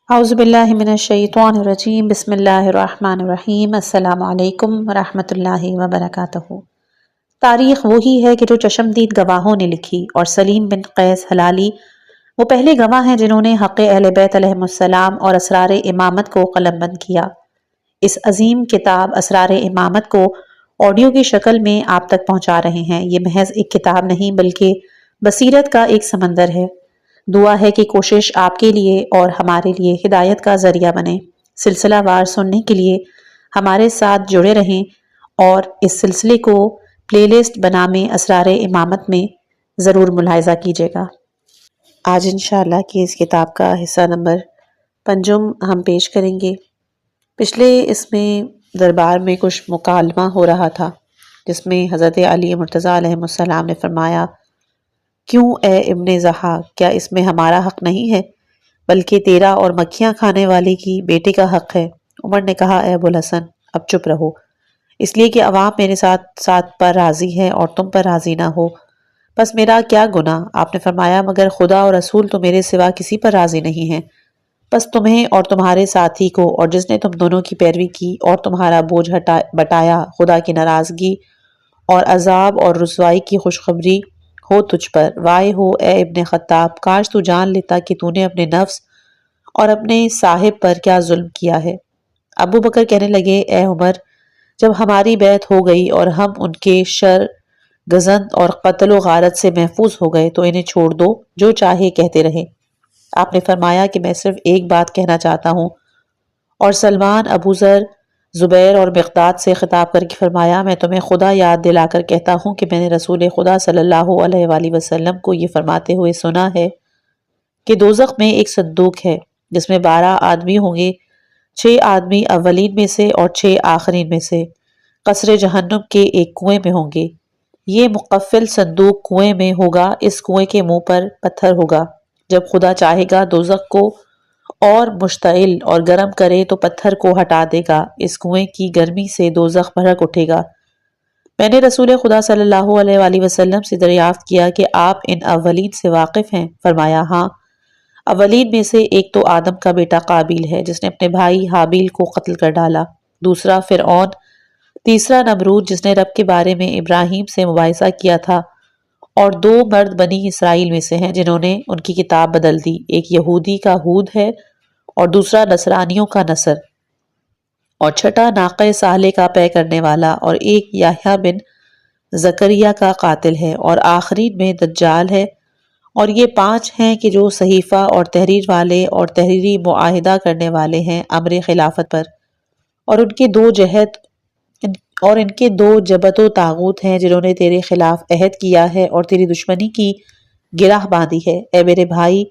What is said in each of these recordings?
اعوذ باللہ من الشیطان الرجیم بسم اللہ الرحمن الرحیم السلام علیکم ورحمۃ اللہ وبرکاتہ۔ تاریخ وہی ہے کہ جو چشمدید گواہوں نے لکھی، اور سلیم بن قیس ہلالی وہ پہلے گواہ ہیں جنہوں نے حق اہل بیت علیہم السلام اور اسرار امامت کو قلم بند کیا۔ اس عظیم کتاب اسرار امامت کو آڈیو کی شکل میں آپ تک پہنچا رہے ہیں۔ یہ محض ایک کتاب نہیں بلکہ بصیرت کا ایک سمندر ہے۔ دعا ہے کہ کوشش آپ کے لیے اور ہمارے لیے ہدایت کا ذریعہ بنے۔ سلسلہ وار سننے کے لیے ہمارے ساتھ جڑے رہیں اور اس سلسلے کو پلے لسٹ بنامے اسرار امامت میں ضرور ملاحظہ کیجیے گا۔ آج انشاءاللہ کی اس کتاب کا حصہ نمبر 5 ہم پیش کریں گے۔ پچھلے اس میں دربار میں کچھ مکالمہ ہو رہا تھا جس میں حضرت علی مرتضیٰ علیہ السلام نے فرمایا، کیوں اے ابن زحاک، کیا اس میں ہمارا حق نہیں ہے بلکہ تیرا اور مکھیاں کھانے والے کی بیٹے کا حق ہے؟ عمر نے کہا، اے ابوالحسن اب چپ رہو، اس لیے کہ عوام میرے ساتھ پر راضی ہے اور تم پر راضی نہ ہو، بس میرا کیا گناہ؟ آپ نے فرمایا، مگر خدا اور رسول تو میرے سوا کسی پر راضی نہیں ہیں، بس تمہیں اور تمہارے ساتھی کو اور جس نے تم دونوں کی پیروی کی اور تمہارا بوجھ بٹایا، خدا کی ناراضگی اور عذاب اور رسوائی کی خوشخبری ہو تجھ پر۔ وائے ہو اے ابن خطاب، کاش تو جان لیتا کہ تو نے اپنے نفس اور اپنے صاحب پر کیا ظلم کیا ہے۔ ابو بکر کہنے لگے، اے عمر، جب ہماری بیعت ہو گئی اور ہم ان کے شر گزند اور قتل و غارت سے محفوظ ہو گئے تو انہیں چھوڑ دو، جو چاہے کہتے رہے۔ آپ نے فرمایا کہ میں صرف ایک بات کہنا چاہتا ہوں، اور سلمان، ابو ذر، زبیر اور مقداد سے خطاب کر کے فرمایا، میں تمہیں خدا یاد دلا کر کہتا ہوں کہ میں نے رسول خدا صلی اللہ علیہ وآلہ وسلم کو یہ فرماتے ہوئے سنا ہے کہ دوزخ میں ایک صندوق ہے جس میں 12 آدمی ہوں گے، 6 آدمی اولین میں سے اور 6 آخرین میں سے، قصر جہنم کے ایک کنویں میں ہوں گے۔ یہ مقفل صندوق کنویں میں ہوگا، اس کنویں کے منہ پر پتھر ہوگا۔ جب خدا چاہے گا دوزخ کو اور مشتعل اور گرم کرے تو پتھر کو ہٹا دے گا، اس کنویں کی گرمی سے دوزخ بھڑک اٹھے گا۔ میں نے رسول خدا صلی اللہ علیہ وآلہ وسلم سے دریافت کیا کہ آپ ان اولین سے واقف ہیں؟ فرمایا، ہاں۔ اولین میں سے ایک تو آدم کا بیٹا قابیل ہے جس نے اپنے بھائی حابیل کو قتل کر ڈالا، دوسرا فرعون، تیسرا نمرود جس نے رب کے بارے میں ابراہیم سے مباحثہ کیا تھا، اور 2 مرد بنی اسرائیل میں سے ہیں جنہوں نے ان کی کتاب بدل دی، ایک یہودی کا ہود ہے اور دوسرا نصرانیوں کا نصر، اور چھٹا ناقہ صالح کا پے کرنے والا، اور ایک یحییٰ بن زکریا کا قاتل ہے، اور آخرین میں دجال ہے۔ اور یہ 5 ہیں کہ جو صحیفہ اور تحریر والے اور تحریری معاہدہ کرنے والے ہیں امر خلافت پر، اور ان کے دو جبت و طاغوت ہیں جنہوں نے تیرے خلاف عہد کیا ہے اور تیری دشمنی کی گرہ باندھی ہے۔ اے میرے بھائی،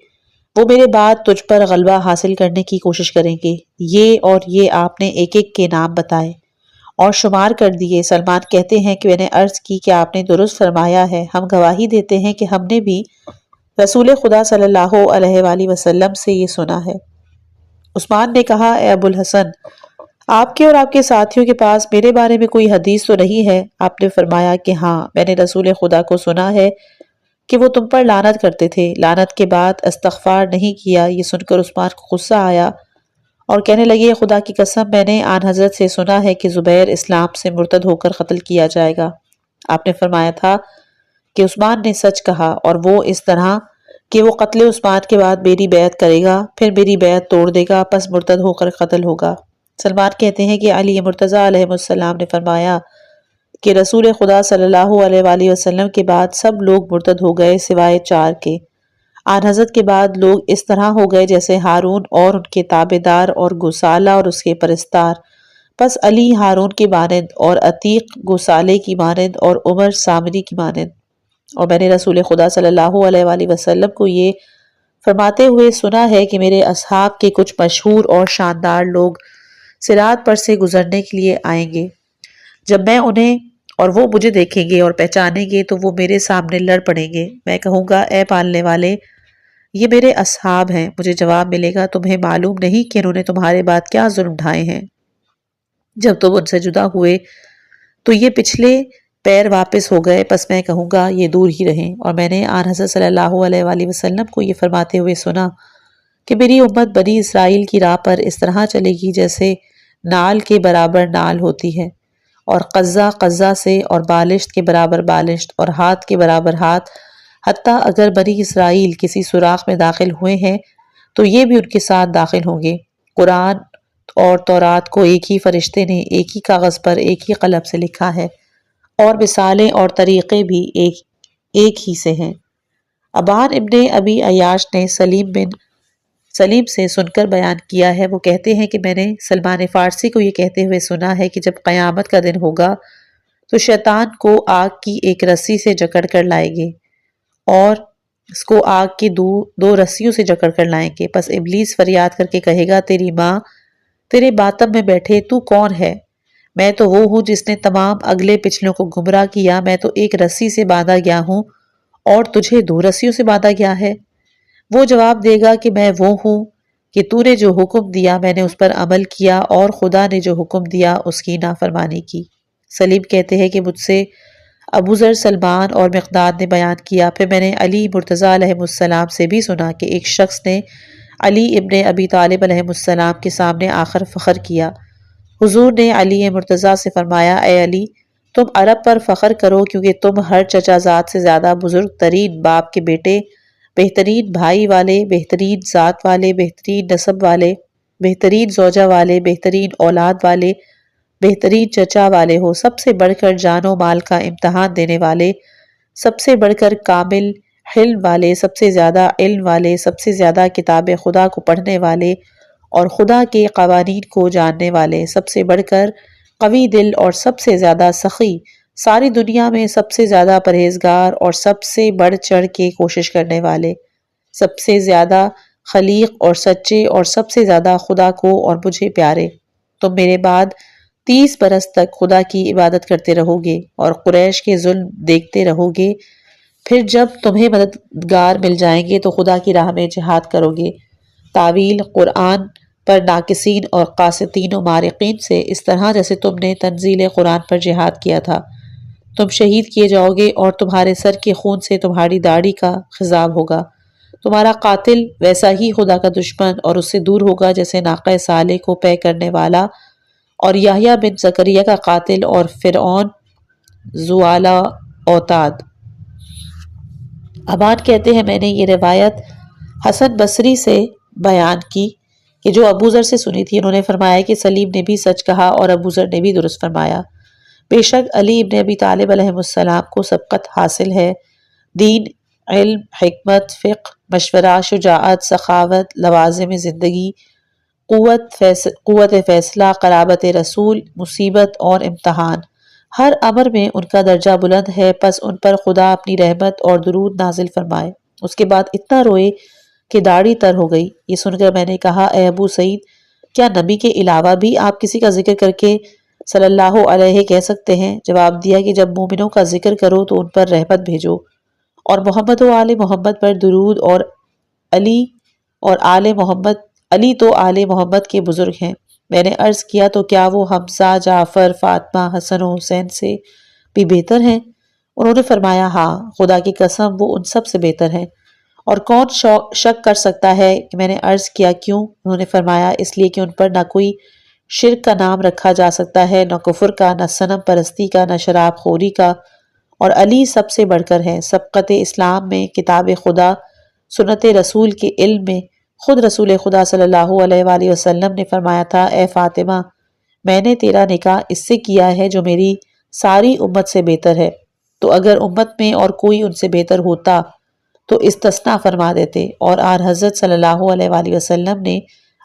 وہ میرے بعد تجھ پر غلبہ حاصل کرنے کی کوشش کریں گے۔ یہ آپ نے ایک ایک کے نام بتائے اور شمار کر دیے۔ سلمان کہتے ہیں کہ میں نے عرض کی کہ آپ نے درست فرمایا ہے، ہم گواہی دیتے ہیں کہ ہم نے بھی رسول خدا صلی اللہ علیہ وآلہ وسلم سے یہ سنا ہے۔ عثمان نے کہا، اے ابو الحسن، آپ کے اور آپ کے ساتھیوں کے پاس میرے بارے میں کوئی حدیث تو نہیں ہے؟ آپ نے فرمایا کہ ہاں، میں نے رسول خدا کو سنا ہے کہ وہ تم پر لعنت کرتے تھے، لعنت کے بعد استغفار نہیں کیا۔ یہ سن کر عثمان کو غصہ آیا اور کہنے لگے، خدا کی قسم، میں نے آن حضرت سے سنا ہے کہ زبیر اسلام سے مرتد ہو کر قتل کیا جائے گا۔ آپ نے فرمایا تھا کہ عثمان نے سچ کہا، اور وہ اس طرح کہ وہ قتل عثمان کے بعد میری بیعت کرے گا، پھر میری بیعت توڑ دے گا، پس مرتد ہو کر قتل ہوگا۔ سلمان کہتے ہیں کہ علی مرتضیٰ علیہ السلام نے فرمایا کہ رسول خدا صلی اللہ علیہ وآلہ وسلم کے بعد سب لوگ مرتد ہو گئے سوائے 4 کے۔ آن حضرت کے بعد لوگ اس طرح ہو گئے جیسے ہارون اور ان کے تابع دار اور گوسالہ اور اس کے پرستار، پس علی ہارون کی مانند اور عتیق گوسالے کی مانند اور عمر سامری کی مانند۔ اور میں نے رسول خدا صلی اللہ علیہ وآلہ وسلم کو یہ فرماتے ہوئے سنا ہے کہ میرے اصحاب کے کچھ مشہور اور شاندار لوگ صراط پر سے گزرنے کے لیے آئیں گے، جب میں انہیں اور وہ مجھے دیکھیں گے اور پہچانیں گے تو وہ میرے سامنے لڑ پڑیں گے۔ میں کہوں گا، اے پالنے والے، یہ میرے اصحاب ہیں۔ مجھے جواب ملے گا، تمہیں معلوم نہیں کہ انہوں نے تمہارے بعد کیا ظلم ڈھائے ہیں؟ جب تم ان سے جدا ہوئے تو یہ پچھلے پیر واپس ہو گئے، پس میں کہوں گا یہ دور ہی رہیں۔ اور میں نے آن حضرت صلی اللہ علیہ وآلہ وسلم کو یہ فرماتے ہوئے سنا کہ میری امت بنی اسرائیل کی راہ پر اس طرح چلے گی جیسے نال کے برابر نال ہوتی ہے، اور قزہ قزہ سے، اور بالشت کے برابر بالشت، اور ہاتھ کے برابر ہاتھ، حتیٰ اگر بنی اسرائیل کسی سوراخ میں داخل ہوئے ہیں تو یہ بھی ان کے ساتھ داخل ہوں گے۔ قرآن اور تورات کو ایک ہی فرشتے نے ایک ہی کاغذ پر ایک ہی قلم سے لکھا ہے، اور مثالیں اور طریقے بھی ایک ہی سے ہیں۔ ابان ابن ابی عیاش نے سلیم سے سن کر بیان کیا ہے، وہ کہتے ہیں کہ میں نے سلمان فارسی کو یہ کہتے ہوئے سنا ہے کہ جب قیامت کا دن ہوگا تو شیطان کو آگ کی ایک رسی سے جکڑ کر لائیں گے، اور اس کو آگ کی دو رسیوں سے جکڑ کر لائیں گے۔ پس ابلیس فریاد کر کے کہے گا، تیری ماں تیرے باتم میں بیٹھے تو کون ہے؟ میں تو وہ ہوں جس نے تمام اگلے پچھلوں کو گمراہ کیا، میں تو ایک رسی سے باندھا گیا ہوں اور تجھے دو رسیوں سے باندھا گیا ہے۔ وہ جواب دے گا کہ میں وہ ہوں کہ تو نے جو حکم دیا میں نے اس پر عمل کیا، اور خدا نے جو حکم دیا اس کی نافرمانی کی۔ سلیم کہتے ہیں کہ مجھ سے ابو ذر، سلمان اور مقداد نے بیان کیا، پھر میں نے علی مرتضیٰ علیہ السلام سے بھی سنا کہ ایک شخص نے علی ابن ابی طالب علیہ السلام کے سامنے آخر فخر کیا۔ حضور نے علی مرتضیٰ سے فرمایا، اے علی، تم عرب پر فخر کرو کیونکہ تم ہر چچا زاد سے زیادہ بزرگ ترین باپ کے بیٹے، بہترین بھائی والے، بہترین ذات والے، بہترین نسب والے، بہترین زوجہ والے، بہترین اولاد والے، بہترین چچا والے ہو، سب سے بڑھ کر جان و مال کا امتحان دینے والے، سب سے بڑھ کر کامل حلم والے، سب سے زیادہ علم والے، سب سے زیادہ کتاب خدا کو پڑھنے والے اور خدا کے قوانین کو جاننے والے، سب سے بڑھ کر قوی دل اور سب سے زیادہ سخی، ساری دنیا میں سب سے زیادہ پرہیزگار اور سب سے بڑھ چڑھ کے کوشش کرنے والے، سب سے زیادہ خلیق اور سچے اور سب سے زیادہ خدا کو اور مجھے پیارے۔ تم میرے بعد 30 برس تک خدا کی عبادت کرتے رہو گے اور قریش کے ظلم دیکھتے رہو گے، پھر جب تمہیں مددگار مل جائیں گے تو خدا کی راہ میں جہاد کرو گے۔ تعویل قرآن پر ناقصین اور قاسطین و مارقین سے اس طرح جیسے تم نے تنزیل قرآن پر جہاد کیا تھا، تم شہید کیے جاؤ گے اور تمہارے سر کے خون سے تمہاری داڑھی کا خضاب ہوگا۔ تمہارا قاتل ویسا ہی خدا کا دشمن اور اس سے دور ہوگا جیسے ناقہ صالح کو پے کرنے والا، اور یحییٰ بن زکریا کا قاتل اور فرعون زوالہ اوتاد۔ ابان کہتے ہیں میں نے یہ روایت حسن بصری سے بیان کی کہ جو ابو ذر سے سنی تھی، انہوں نے فرمایا کہ سلیم نے بھی سچ کہا اور ابو ذر نے بھی درست فرمایا۔ بے شک علی ابن ابی طالب علیہ السلام کو سبقت حاصل ہے، دین، علم، حکمت، فقہ، مشورہ، شجاعت، سخاوت، لوازم زندگی، قوت فیصلہ، قرابت رسول، مصیبت اور امتحان، ہر امر میں ان کا درجہ بلند ہے، پس ان پر خدا اپنی رحمت اور درود نازل فرمائے۔ اس کے بعد اتنا روئے کہ داڑھی تر ہو گئی۔ یہ سن کر میں نے کہا، اے ابو سعید، کیا نبی کے علاوہ بھی آپ کسی کا ذکر کر کے صلی اللہ علیہ کہہ سکتے ہیں؟ جواب دیا کہ جب مومنوں کا ذکر کرو تو ان پر رحمت بھیجو، اور محمد و آل محمد پر درود، اور علی تو آل محمد کے بزرگ ہیں۔ میں نے عرض کیا تو کیا وہ حمزہ، جعفر، فاطمہ، حسن و حسین سے بھی بہتر ہیں؟ انہوں نے فرمایا، ہاں، خدا کی قسم وہ ان سب سے بہتر ہے۔ اور کون شک کر سکتا ہے کہ میں نے عرض کیا کیوں؟ انہوں نے فرمایا، اس لیے کہ ان پر نہ کوئی شرک کا نام رکھا جا سکتا ہے، نہ کفر کا، نہ صنم پرستی کا، نہ شراب خوری کا، اور علی سب سے بڑھ کر ہے۔ سبقت اسلام میں، کتاب خدا، سنت رسول کے علم میں، خود رسول خدا صلی اللہ علیہ وآلہ وسلم نے فرمایا تھا، اے فاطمہ، میں نے تیرا نکاح اس سے کیا ہے جو میری ساری امت سے بہتر ہے، تو اگر امت میں اور کوئی ان سے بہتر ہوتا تو استثناء فرما دیتے۔ اور حضرت صلی اللہ علیہ وآلہ وسلم نے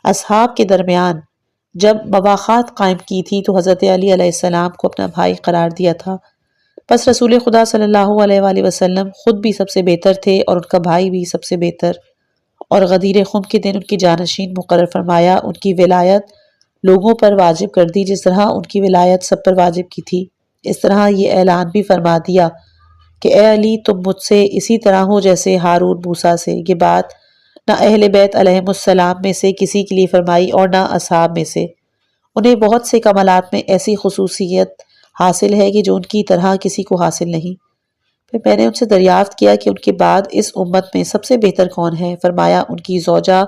اصحاب کے درمیان جب مواخات قائم کی تھی تو حضرت علی علیہ السلام کو اپنا بھائی قرار دیا تھا۔ پس رسول خدا صلی اللہ علیہ وآلہ وسلم خود بھی سب سے بہتر تھے اور ان کا بھائی بھی سب سے بہتر، اور غدیر خم کے دن ان کی جانشین مقرر فرمایا، ان کی ولایت لوگوں پر واجب کر دی جس طرح ان کی ولایت سب پر واجب کی تھی۔ اس طرح یہ اعلان بھی فرما دیا کہ اے علی، تم مجھ سے اسی طرح ہو جیسے ہارون موسیٰ سے۔ یہ بات نہ اہل بیت علیہم السلام میں سے کسی کے لیے فرمائی اور نہ اصحاب میں سے، انہیں بہت سے کمالات میں ایسی خصوصیت حاصل ہے کہ جو ان کی طرح کسی کو حاصل نہیں۔ پھر میں نے ان سے دریافت کیا کہ ان کے بعد اس امت میں سب سے بہتر کون ہے؟ فرمایا، ان کی زوجہ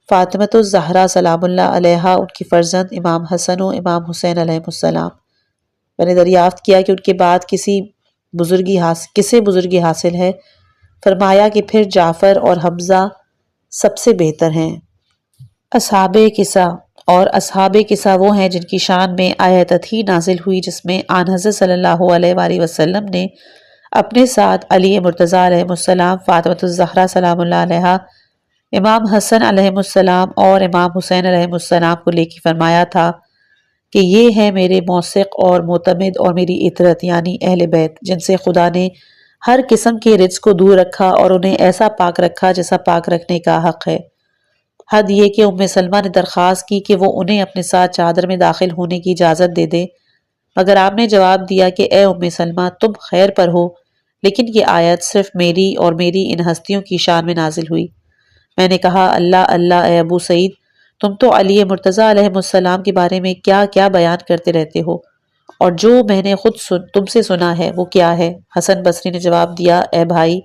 فاطمۃ الزہرا سلام اللہ علیہا، ان کی فرزند امام حسن و امام حسین علیہ السلام۔ میں نے دریافت کیا کہ ان کے بعد کسے بزرگی حاصل ہے؟ فرمایا کہ پھر جعفر اور حمزہ سب سے بہتر ہیں۔ اصحاب قصہ، اور اصحاب قصہ وہ ہیں جن کی شان میں آیت ہی نازل ہوئی جس میں آن حضرت صلی اللہ علیہ وآلہ وسلم نے اپنے ساتھ علی مرتضیٰ علیہ السلام، فاطمۃ الزہرا سلام اللہ علیہا، امام حسن علیہ السلام اور امام حسین علیہ السلام کو لے کے فرمایا تھا کہ یہ ہے میرے موثق اور معتمد اور میری اطرت، یعنی اہل بیت، جن سے خدا نے ہر قسم کے رجس کو دور رکھا اور انہیں ایسا پاک رکھا جیسا پاک رکھنے کا حق ہے۔ حد یہ کہ ام سلمہ نے درخواست کی کہ وہ انہیں اپنے ساتھ چادر میں داخل ہونے کی اجازت دے دے، مگر آپ نے جواب دیا کہ اے ام سلمہ، تم خیر پر ہو، لیکن یہ آیت صرف میری اور میری ان ہستیوں کی شان میں نازل ہوئی۔ میں نے کہا اللہ اللہ، اے ابو سعید، تم تو علی مرتضیٰ علیہ السلام کے بارے میں کیا کیا بیان کرتے رہتے ہو، اور جو میں نے خود تم سے سنا ہے وہ کیا ہے؟ حسن بصری نے جواب دیا، اے بھائی،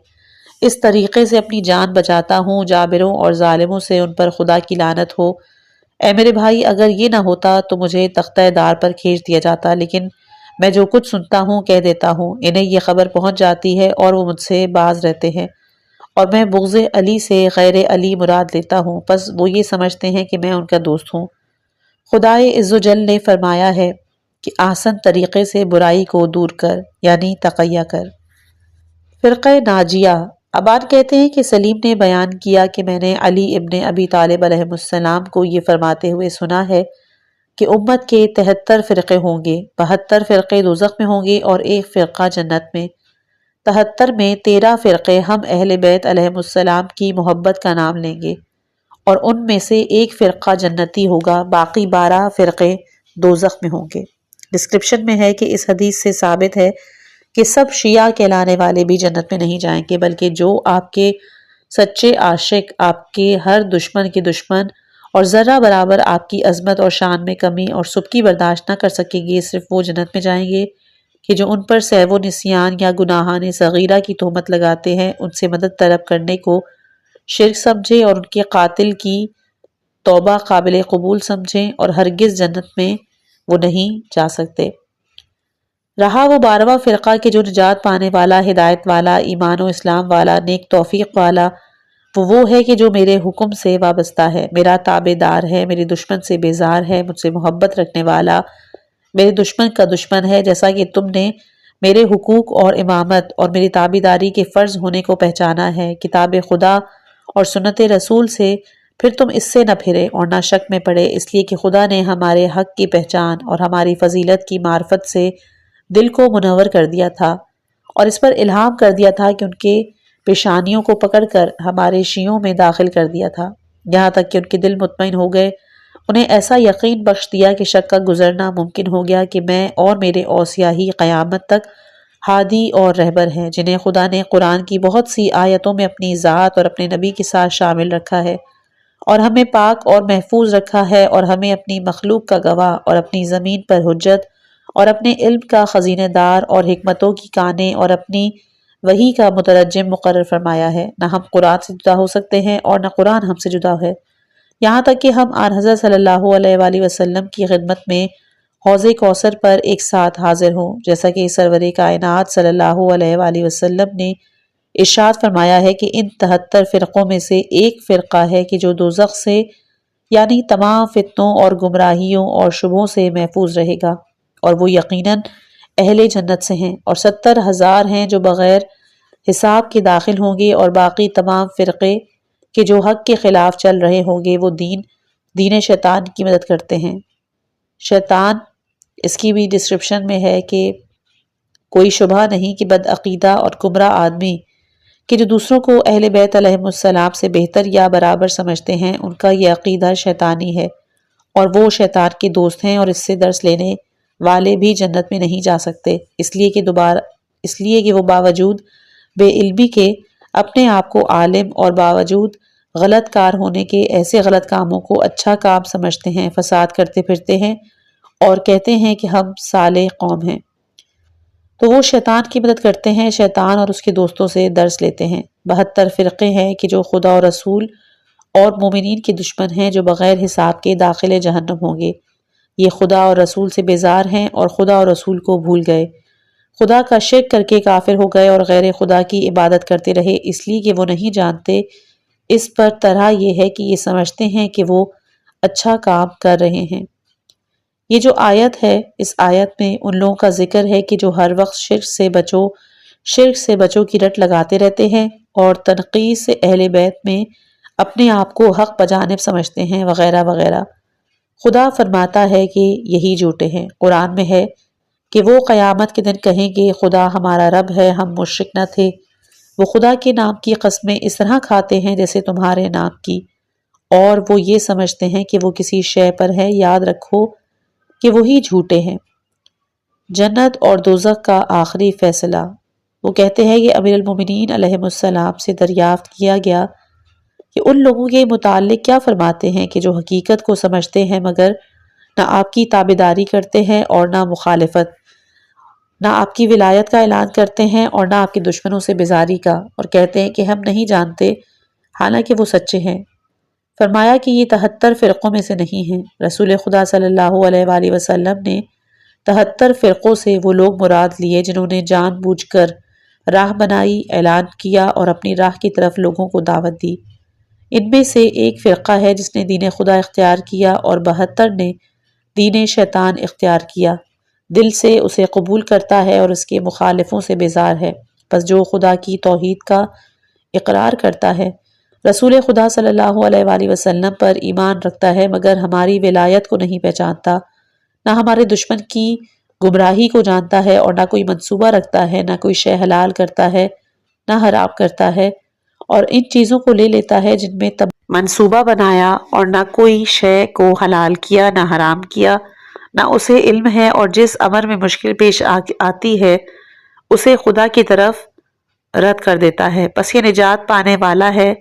اس طریقے سے اپنی جان بچاتا ہوں جابروں اور ظالموں سے، ان پر خدا کی لعنت ہو۔ اے میرے بھائی، اگر یہ نہ ہوتا تو مجھے تختہ دار پر کھینچ دیا جاتا، لیکن میں جو کچھ سنتا ہوں کہہ دیتا ہوں، انہیں یہ خبر پہنچ جاتی ہے اور وہ مجھ سے باز رہتے ہیں، اور میں بغض علی سے غیر علی مراد لیتا ہوں، پس وہ یہ سمجھتے ہیں کہ میں ان کا دوست ہوں۔ خدائے عزوجل نے فرمایا ہے کہ آسن طریقے سے برائی کو دور کر، یعنی تقیہ کر۔ فرقہ ناجیہ۔ ابان کہتے ہیں کہ سلیم نے بیان کیا کہ میں نے علی ابن ابی طالب علیہ السلام کو یہ فرماتے ہوئے سنا ہے کہ امت کے 73 فرقے ہوں گے، 72 فرقے دوزخ میں ہوں گے اور ایک فرقہ جنت میں۔ 73 میں 13 فرقے ہم اہل بیت علیہ السلام کی محبت کا نام لیں گے، اور ان میں سے ایک فرقہ جنتی ہوگا، باقی 12 فرقے دوزخ میں ہوں گے۔ ڈسکرپشن میں ہے کہ اس حدیث سے ثابت ہے کہ سب شیعہ کہلانے والے بھی جنت میں نہیں جائیں گے، بلکہ جو آپ کے سچے عاشق، آپ کے ہر دشمن کے دشمن اور ذرہ برابر آپ کی عظمت اور شان میں کمی اور سبکی برداشت نہ کر سکیں گے، صرف وہ جنت میں جائیں گے کہ جو ان پر سہو و نسیان یا گناہان صغیرہ کی تہمت لگاتے ہیں، ان سے مدد طلب کرنے کو شرک سمجھے اور ان کے قاتل کی توبہ قابل قبول سمجھیں، اور ہرگز جنت میں وہ نہیں جا سکتے۔ رہا وہ 12واں فرقہ کہ جو نجات پانے والا، ہدایت والا، ایمان و اسلام والا، نیک توفیق والا، وہ ہے کہ جو میرے حکم سے وابستہ ہے، میرا تابع دار ہے، میرے دشمن سے بیزار ہے، مجھ سے محبت رکھنے والا، میرے دشمن کا دشمن ہے، جیسا کہ تم نے میرے حقوق اور امامت اور میری تابع داری کے فرض ہونے کو پہچانا ہے، کتاب خدا اور سنت رسول سے، پھر تم اس سے نہ پھرے اور نہ شک میں پڑے، اس لیے کہ خدا نے ہمارے حق کی پہچان اور ہماری فضیلت کی معرفت سے دل کو منور کر دیا تھا، اور اس پر الہام کر دیا تھا کہ ان کے پیشانیوں کو پکڑ کر ہمارے شیعوں میں داخل کر دیا تھا، یہاں تک کہ ان کے دل مطمئن ہو گئے، انہیں ایسا یقین بخش دیا کہ شک کا گزرنا ممکن ہو گیا کہ میں اور میرے اوصیاء ہی قیامت تک ہادی اور رہبر ہیں، جنہیں خدا نے قرآن کی بہت سی آیتوں میں اپنی ذات اور اپنے نبی کے ساتھ شامل رکھا ہے، اور ہمیں پاک اور محفوظ رکھا ہے، اور ہمیں اپنی مخلوق کا گواہ اور اپنی زمین پر حجت اور اپنے علم کا خزینہ دار اور حکمتوں کی کانے اور اپنی وحی کا مترجم مقرر فرمایا ہے۔ نہ ہم قرآن سے جدا ہو سکتے ہیں اور نہ قرآن ہم سے جدا ہے، یہاں تک کہ ہم آن حضرت صلی اللہ علیہ وآلہ وسلم کی خدمت میں حوض کوثر پر ایک ساتھ حاضر ہوں، جیسا کہ سرور کائنات صلی اللہ علیہ وآلہ وسلم نے ارشاد فرمایا ہے کہ ان 73 فرقوں میں سے ایک فرقہ ہے کہ جو دوزخ سے، یعنی تمام فتنوں اور گمراہیوں اور شبہوں سے محفوظ رہے گا، اور وہ یقیناً اہل جنت سے ہیں، اور 70,000 ہیں جو بغیر حساب کے داخل ہوں گے، اور باقی تمام فرقے کہ جو حق کے خلاف چل رہے ہوں گے وہ دین شیطان کی مدد کرتے ہیں۔ شیطان، اس کی بھی ڈسکرپشن میں ہے کہ کوئی شبہ نہیں کہ بدعقیدہ اور گمراہ آدمی کہ جو دوسروں کو اہل بیت علیہ السلام سے بہتر یا برابر سمجھتے ہیں، ان کا یہ عقیدہ شیطانی ہے، اور وہ شیطان کے دوست ہیں، اور اس سے درس لینے والے بھی جنت میں نہیں جا سکتے، اس لیے کہ وہ باوجود بے علمی کے اپنے آپ کو عالم اور باوجود غلط کار ہونے کے ایسے غلط کاموں کو اچھا کام سمجھتے ہیں، فساد کرتے پھرتے ہیں اور کہتے ہیں کہ ہم صالح قوم ہیں، تو وہ شیطان کی مدد کرتے ہیں، شیطان اور اس کے دوستوں سے درس لیتے ہیں۔ 72 فرقے ہیں کہ جو خدا اور رسول اور مومنین کے دشمن ہیں جو بغیر حساب کے داخل جہنم ہوں گے۔ یہ خدا اور رسول سے بیزار ہیں اور خدا اور رسول کو بھول گئے، خدا کا شرک کر کے کافر ہو گئے اور غیر خدا کی عبادت کرتے رہے اس لیے کہ وہ نہیں جانتے۔ اس پر طرح یہ ہے کہ یہ سمجھتے ہیں کہ وہ اچھا کام کر رہے ہیں۔ یہ جو آیت ہے، اس آیت میں ان لوگوں کا ذکر ہے کہ جو ہر وقت شرک سے بچو کی رٹ لگاتے رہتے ہیں اور تنقیص سے اہل بیت میں اپنے آپ کو حق بجانب سمجھتے ہیں وغیرہ وغیرہ۔ خدا فرماتا ہے کہ یہی جھوٹے ہیں۔ قرآن میں ہے کہ وہ قیامت کے دن کہیں گے خدا ہمارا رب ہے، ہم مشرک نہ تھے۔ وہ خدا کے نام کی قسمیں اس طرح کھاتے ہیں جیسے تمہارے نام کی، اور وہ یہ سمجھتے ہیں کہ وہ کسی شے پر ہے۔ یاد رکھو کہ وہی جھوٹے ہیں۔ جنت اور دوزخ کا آخری فیصلہ۔ وہ کہتے ہیں کہ امیر المومنین علیہ السلام سے دریافت کیا گیا کہ ان لوگوں کے متعلق کیا فرماتے ہیں کہ جو حقیقت کو سمجھتے ہیں مگر نہ آپ کی تابعداری کرتے ہیں اور نہ مخالفت، نہ آپ کی ولایت کا اعلان کرتے ہیں اور نہ آپ کے دشمنوں سے بیزاری کا، اور کہتے ہیں کہ ہم نہیں جانتے حالانکہ وہ سچے ہیں۔ فرمایا کہ یہ 73 فرقوں میں سے نہیں ہیں۔ رسول خدا صلی اللہ علیہ وآلہ وسلم نے 73 فرقوں سے وہ لوگ مراد لیے جنہوں نے جان بوجھ کر راہ بنائی، اعلان کیا اور اپنی راہ کی طرف لوگوں کو دعوت دی۔ ان میں سے ایک فرقہ ہے جس نے دین خدا اختیار کیا اور 72 نے دین شیطان اختیار کیا۔ دل سے اسے قبول کرتا ہے اور اس کے مخالفوں سے بیزار ہے۔ پس جو خدا کی توحید کا اقرار کرتا ہے، رسول خدا صلی اللہ علیہ وآلہ وسلم پر ایمان رکھتا ہے مگر ہماری ولایت کو نہیں پہچانتا، نہ ہمارے دشمن کی گمراہی کو جانتا ہے اور نہ کوئی منصوبہ رکھتا ہے، نہ کوئی شے حلال کرتا ہے نہ حرام کرتا ہے، اور ان چیزوں کو لے لیتا ہے جن میں منصوبہ بنایا، اور نہ کوئی شے کو حلال کیا نہ حرام کیا، نہ اسے علم ہے، اور جس امر میں مشکل پیش آتی ہے اسے خدا کی طرف رد کر دیتا ہے۔ پس یہ نجات پانے والا ہے۔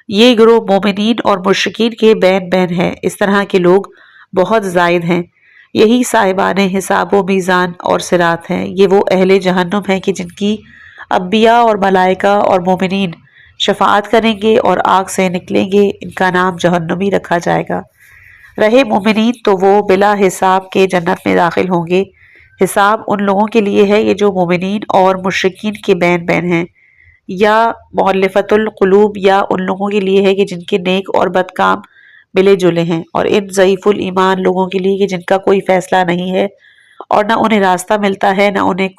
یہ گروہ مومنین اور مشرکین کے بین بین ہے۔ اس طرح کے لوگ بہت زائد ہیں۔ یہی صاحبان حساب و میزان اور صراط ہیں۔ یہ وہ اہل جہنم ہیں کہ جن کی انبیاء اور ملائکہ اور مومنین شفاعت کریں گے اور آگ سے نکلیں گے، ان کا نام جہنمی رکھا جائے گا۔ رہے مومنین تو وہ بلا حساب کے جنت میں داخل ہوں گے۔ حساب ان لوگوں کے لیے ہے یہ جو مومنین اور مشرکین کے بین بین ہیں، یا مؤلفۃ القلوب، یا ان لوگوں کے لیے ہے کہ جن کے نیک اور بد کام ملے جلے ہیں، اور ان ضعیف الایمان لوگوں کے لیے کہ جن کا کوئی فیصلہ نہیں ہے اور نہ انہیں راستہ ملتا ہے، نہ انہیں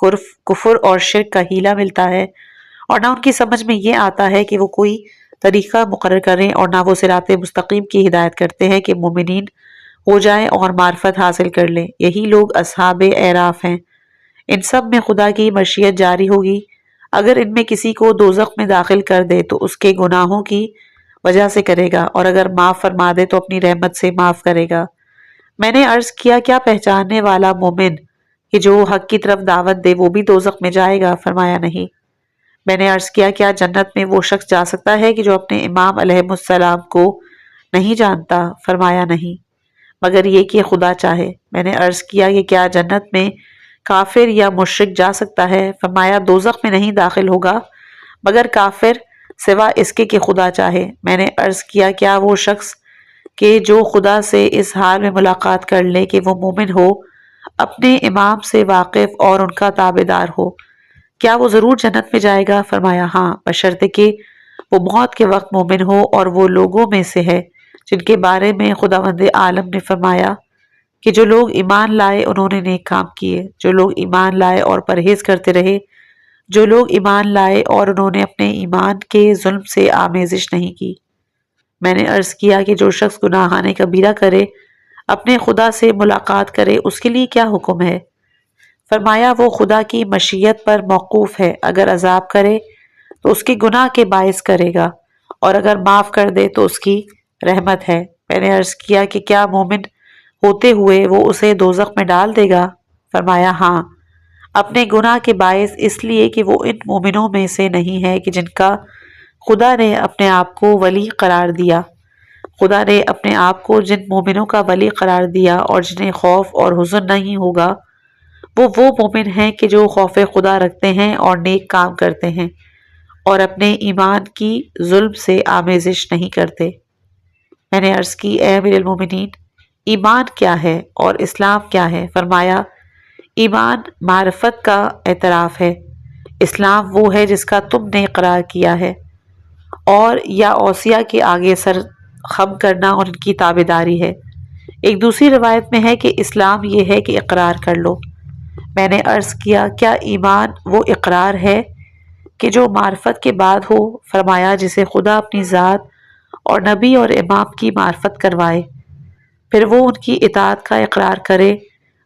کفر اور شرک کا حیلہ ملتا ہے، اور نہ ان کی سمجھ میں یہ آتا ہے کہ وہ کوئی طریقہ مقرر کریں، اور نہ وہ صراط مستقیم کی ہدایت کرتے ہیں کہ مومنین ہو جائیں اور معرفت حاصل کر لیں۔ یہی لوگ اصحاب اعراف ہیں۔ ان سب میں خدا کی مشیت جاری ہوگی۔ اگر ان میں کسی کو دوزخ میں داخل کر دے تو اس کے گناہوں کی وجہ سے کرے گا، اور اگر معاف فرما دے تو اپنی رحمت سے معاف کرے گا۔ میں نے عرض کیا کیا پہچاننے والا مومن کہ جو حق کی طرف دعوت دے وہ بھی دوزخ میں جائے گا؟ فرمایا نہیں۔ میں نے عرض کیا کیا جنت میں وہ شخص جا سکتا ہے کہ جو اپنے امام علیہ السلام کو نہیں جانتا؟ فرمایا نہیں، مگر یہ کہ خدا چاہے۔ میں نے عرض کیا کہ کیا جنت میں کافر یا مشرک جا سکتا ہے؟ فرمایا دوزخ میں نہیں داخل ہوگا مگر کافر، سوا اس کے کہ خدا چاہے۔ میں نے عرض کیا کیا وہ شخص کہ جو خدا سے اس حال میں ملاقات کر لے کہ وہ مومن ہو، اپنے امام سے واقف اور ان کا تابعدار ہو، کیا وہ ضرور جنت میں جائے گا؟ فرمایا ہاں، بشرطے کہ وہ موت کے وقت مومن ہو، اور وہ لوگوں میں سے ہے جن کے بارے میں خداوند عالم نے فرمایا کہ جو لوگ ایمان لائے انہوں نے نیک کام کیے، جو لوگ ایمان لائے اور پرہیز کرتے رہے، جو لوگ ایمان لائے اور انہوں نے اپنے ایمان کے ظلم سے آمیزش نہیں کی۔ میں نے عرض کیا کہ جو شخص گناہان کبیرہ کرے، اپنے خدا سے ملاقات کرے، اس کے لیے کیا حکم ہے؟ فرمایا وہ خدا کی مشیت پر موقوف ہے، اگر عذاب کرے تو اس کے گناہ کے باعث کرے گا، اور اگر معاف کر دے تو اس کی رحمت ہے۔ میں نے عرض کیا کہ کیا مومن ہوتے ہوئے وہ اسے دوزخ میں ڈال دے گا؟ فرمایا ہاں، اپنے گناہ کے باعث، اس لیے کہ وہ ان مومنوں میں سے نہیں ہے کہ جن کا خدا نے اپنے آپ کو ولی قرار دیا۔ خدا نے اپنے آپ کو جن مومنوں کا ولی قرار دیا اور جنہیں خوف اور حزن نہیں ہوگا، وہ مومن ہیں کہ جو خوف خدا رکھتے ہیں اور نیک کام کرتے ہیں اور اپنے ایمان کی ظلم سے آمیزش نہیں کرتے۔ میں نے عرض کی اے امیر المومنین ایمان کیا ہے اور اسلام کیا ہے؟ فرمایا ایمان معرفت کا اعتراف ہے، اسلام وہ ہے جس کا تم نے اقرار کیا ہے، اور یا اوصیاء کے آگے سر خم کرنا اور ان کی تابعداری ہے۔ ایک دوسری روایت میں ہے کہ اسلام یہ ہے کہ اقرار کر لو۔ میں نے عرض کیا کیا ایمان وہ اقرار ہے کہ جو معرفت کے بعد ہو؟ فرمایا جسے خدا اپنی ذات اور نبی اور امام کی معرفت کروائے پھر وہ ان کی اطاعت کا اقرار کرے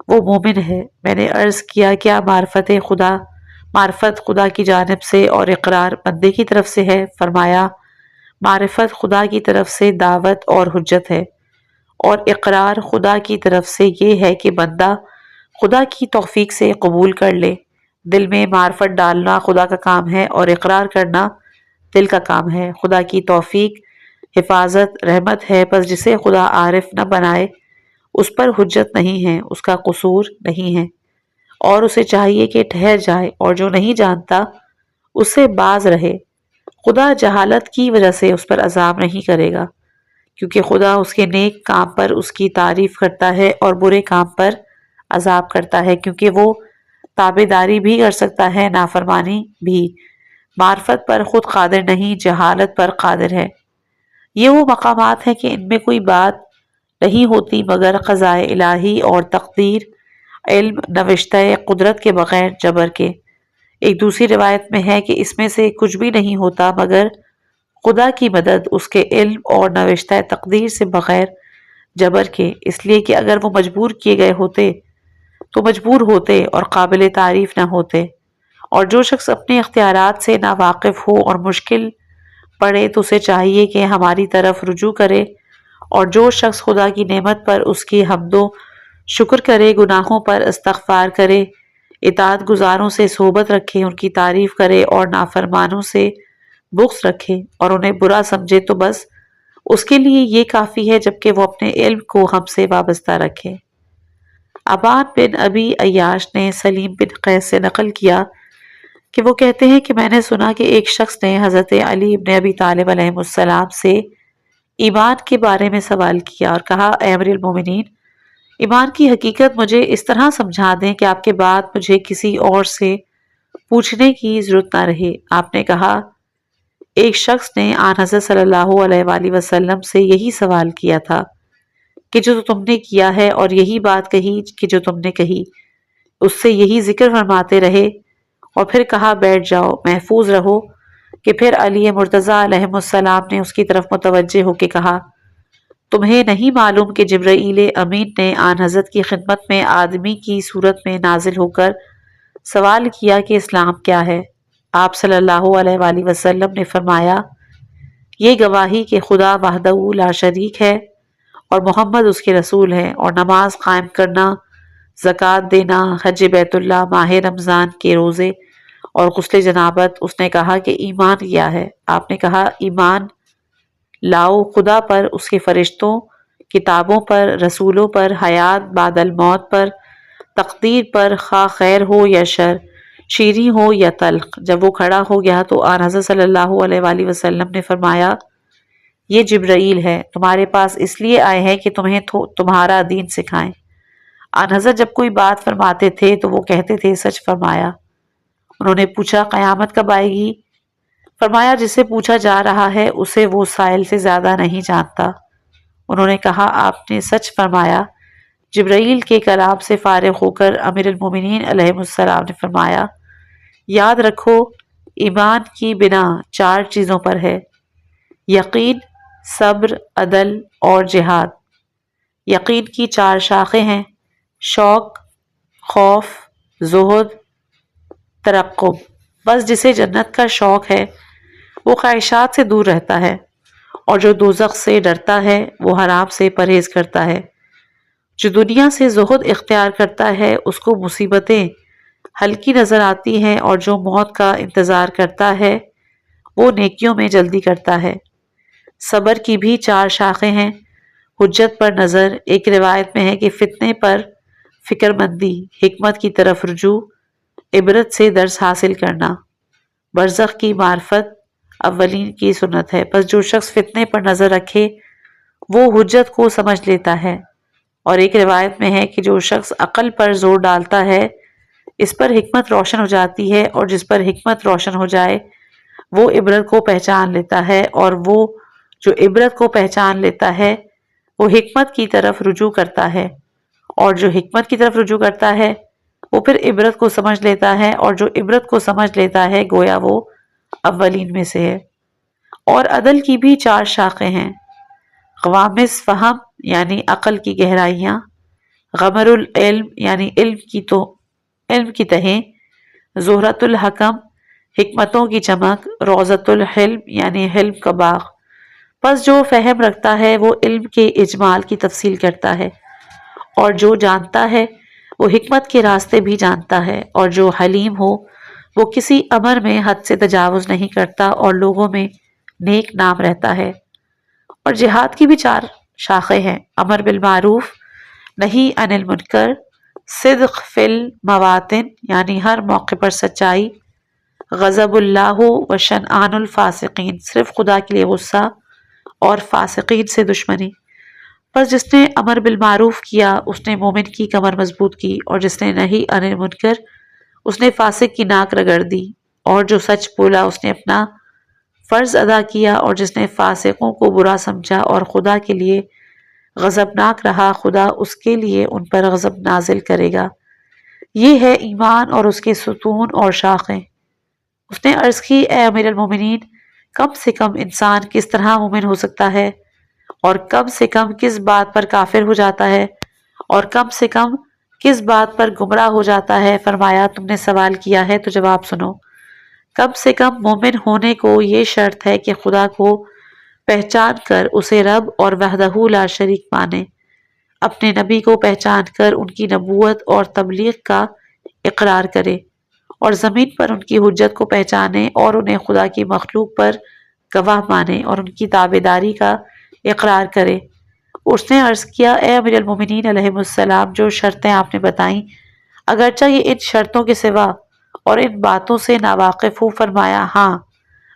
وہ مومن ہے۔ میں نے عرض کیا کیا معرفت خدا کی جانب سے اور اقرار بندے کی طرف سے ہے؟ فرمایا معرفت خدا کی طرف سے دعوت اور حجت ہے، اور اقرار خدا کی طرف سے یہ ہے کہ بندہ خدا کی توفیق سے قبول کر لے۔ دل میں معرفت ڈالنا خدا کا کام ہے اور اقرار کرنا دل کا کام ہے۔ خدا کی توفیق حفاظت رحمت ہے، پس جسے خدا عارف نہ بنائے اس پر حجت نہیں ہے، اس کا قصور نہیں ہے، اور اسے چاہیے کہ ٹھہر جائے اور جو نہیں جانتا اس سے باز رہے۔ خدا جہالت کی وجہ سے اس پر عذاب نہیں کرے گا، کیونکہ خدا اس کے نیک کام پر اس کی تعریف کرتا ہے اور برے کام پر عذاب کرتا ہے، کیونکہ وہ تابع داری بھی کر سکتا ہے نافرمانی بھی۔ معرفت پر خود قادر نہیں، جہالت پر قادر ہے۔ یہ وہ مقامات ہیں کہ ان میں کوئی بات نہیں ہوتی مگر قضائے الہی اور تقدیر، علم نوشتہ قدرت کے بغیر جبر کے۔ ایک دوسری روایت میں ہے کہ اس میں سے کچھ بھی نہیں ہوتا مگر خدا کی مدد اس کے علم اور نوشتہ تقدیر سے بغیر جبر کے، اس لیے کہ اگر وہ مجبور کیے گئے ہوتے تو مجبور ہوتے اور قابل تعریف نہ ہوتے۔ اور جو شخص اپنے اختیارات سے نا واقف ہو اور مشکل پڑے تو اسے چاہیے کہ ہماری طرف رجوع کرے، اور جو شخص خدا کی نعمت پر اس کی حمد و شکر کرے، گناہوں پر استغفار کرے، اطاعت گزاروں سے صحبت رکھے، ان کی تعریف کرے اور نافرمانوں سے بغض رکھے اور انہیں برا سمجھے، تو بس اس کے لیے یہ کافی ہے جبکہ وہ اپنے علم کو ہم سے وابستہ رکھے۔ ابان بن ابی عیاش نے سلیم بن قیس سے نقل کیا کہ وہ کہتے ہیں کہ میں نے سنا کہ ایک شخص نے حضرت علی بن ابی طالب علیہ السلام سے ایمان کے بارے میں سوال کیا اور کہا اے امیر المومنین ایمان کی حقیقت مجھے اس طرح سمجھا دیں کہ آپ کے بعد مجھے کسی اور سے پوچھنے کی ضرورت نہ رہے۔ آپ نے کہا ایک شخص نے آن حضرت صلی اللہ علیہ وآلہ وسلم سے یہی سوال کیا تھا کہ جو تم نے کیا ہے، اور یہی بات کہی کہ جو تم نے کہی، اس سے یہی ذکر فرماتے رہے، اور پھر کہا بیٹھ جاؤ محفوظ رہو، کہ پھر علی مرتضیٰ علیہ السلام نے اس کی طرف متوجہ ہو کے کہا تمہیں نہیں معلوم کہ جبرائیل امین نے آن حضرت کی خدمت میں آدمی کی صورت میں نازل ہو کر سوال کیا کہ اسلام کیا ہے؟ آپ صلی اللہ علیہ وآلہ وسلم نے فرمایا یہ گواہی کہ خدا وحدہ لا شریک ہے اور محمد اس کے رسول ہے، اور نماز قائم کرنا، زکوٰۃ دینا، حج بیت اللہ، ماہ رمضان کے روزے اور غسل جنابت۔ اس نے کہا کہ ایمان کیا ہے؟ آپ نے کہا ایمان لاؤ خدا پر، اس کے فرشتوں، کتابوں پر، رسولوں پر، حیات بعد الموت پر، تقدیر پر، خواہ خیر ہو یا شر، شیریں ہو یا تلخ۔ جب وہ کھڑا ہو گیا تو آن حضرت صلی اللہ علیہ وآلہ وسلم نے فرمایا یہ جبرائیل ہے، تمہارے پاس اس لیے آئے ہیں کہ تمہیں تمہارا دین سکھائیں۔ آن حضرت جب کوئی بات فرماتے تھے تو وہ کہتے تھے سچ فرمایا۔ انہوں نے پوچھا قیامت کب آئے گی؟ فرمایا جس سے پوچھا جا رہا ہے اسے وہ سائل سے زیادہ نہیں جانتا۔ انہوں نے کہا آپ نے سچ فرمایا۔ جبرائیل کے کلام سے فارغ ہو کر امیر المومنین علیہ السلام نے فرمایا یاد رکھو ایمان کی بنا 4 چیزوں پر ہے، یقین، صبر، عدل اور جہاد۔ یقین کی 4 شاخیں ہیں، شوق، خوف، زہد، ترقب۔ بس جسے جنت کا شوق ہے وہ خواہشات سے دور رہتا ہے، اور جو دوزخ سے ڈرتا ہے وہ حرام سے پرہیز کرتا ہے۔ جو دنیا سے زہد اختیار کرتا ہے اس کو مصیبتیں ہلکی نظر آتی ہیں، اور جو موت کا انتظار کرتا ہے وہ نیکیوں میں جلدی کرتا ہے۔ صبر کی بھی 4 شاخیں ہیں، حجت پر نظر، ایک روایت میں ہے کہ فتنے پر فکر مندی، حکمت کی طرف رجوع، عبرت سے درس حاصل کرنا۔ برزخ کی معرفت اولین کی سنت ہے، پس جو شخص فتنے پر نظر رکھے وہ حجت کو سمجھ لیتا ہے۔ اور ایک روایت میں ہے کہ جو شخص عقل پر زور ڈالتا ہے اس پر حکمت روشن ہو جاتی ہے، اور جس پر حکمت روشن ہو جائے وہ عبرت کو پہچان لیتا ہے، اور وہ جو عبرت کو پہچان لیتا ہے وہ حکمت کی طرف رجوع کرتا ہے، اور جو حکمت کی طرف رجوع کرتا ہے وہ پھر عبرت کو سمجھ لیتا ہے، اور جو عبرت کو سمجھ لیتا ہے گویا وہ اولین میں سے ہے۔ اور عدل کی بھی 4 شاخیں ہیں: غوامس فہم یعنی عقل کی گہرائیاں، غمر العلم یعنی علم کی تہیں، زہرۃ الحکم حکمتوں کی چمک، روضۃ الحلم یعنی حلم کا باغ۔ پس جو فہم رکھتا ہے وہ علم کے اجمال کی تفصیل کرتا ہے، اور جو جانتا ہے وہ حکمت کے راستے بھی جانتا ہے، اور جو حلیم ہو وہ کسی امر میں حد سے تجاوز نہیں کرتا اور لوگوں میں نیک نام رہتا ہے۔ اور جہاد کی بھی 4 شاخیں ہیں: امر بالمعروف، نہی عن المنکر، صدق فی المواطن یعنی ہر موقع پر سچائی، غضب اللہ و شنآن الفاسقین صرف خدا کے لیے غصہ اور فاسقین سے دشمنی۔ پس جس نے امر بالمعروف کیا اس نے مومن کی کمر مضبوط کی، اور جس نے نہی عن المنکر اس نے فاسق کی ناک رگڑ دی، اور جو سچ بولا اس نے اپنا فرض ادا کیا، اور جس نے فاسقوں کو برا سمجھا اور خدا کے لیے غضبناک رہا خدا اس کے لیے ان پر غضب نازل کرے گا۔ یہ ہے ایمان اور اس کے ستون اور شاخیں۔ اس نے عرض کی: اے امیر المومنین، کم سے کم انسان کس طرح مومن ہو سکتا ہے، اور کم سے کم کس بات پر کافر ہو جاتا ہے، اور کم سے کم کس بات پر گمراہ ہو جاتا ہے؟ فرمایا: تم نے سوال کیا ہے تو جواب سنو۔ کم سے کم مومن ہونے کو یہ شرط ہے کہ خدا کو پہچان کر اسے رب اور وحدہ لا شریک مانے، اپنے نبی کو پہچان کر ان کی نبوت اور تبلیغ کا اقرار کرے، اور زمین پر ان کی حجت کو پہچانے اور انہیں خدا کی مخلوق پر گواہ مانے اور ان کی تابعداری کا اقرار کرے۔ اس نے عرض کیا: اے امیر المومنین علیہ السلام، جو شرطیں آپ نے بتائیں اگرچہ یہ ان شرطوں کے سوا اور ان باتوں سے ناواقف ہوں۔ فرمایا: ہاں،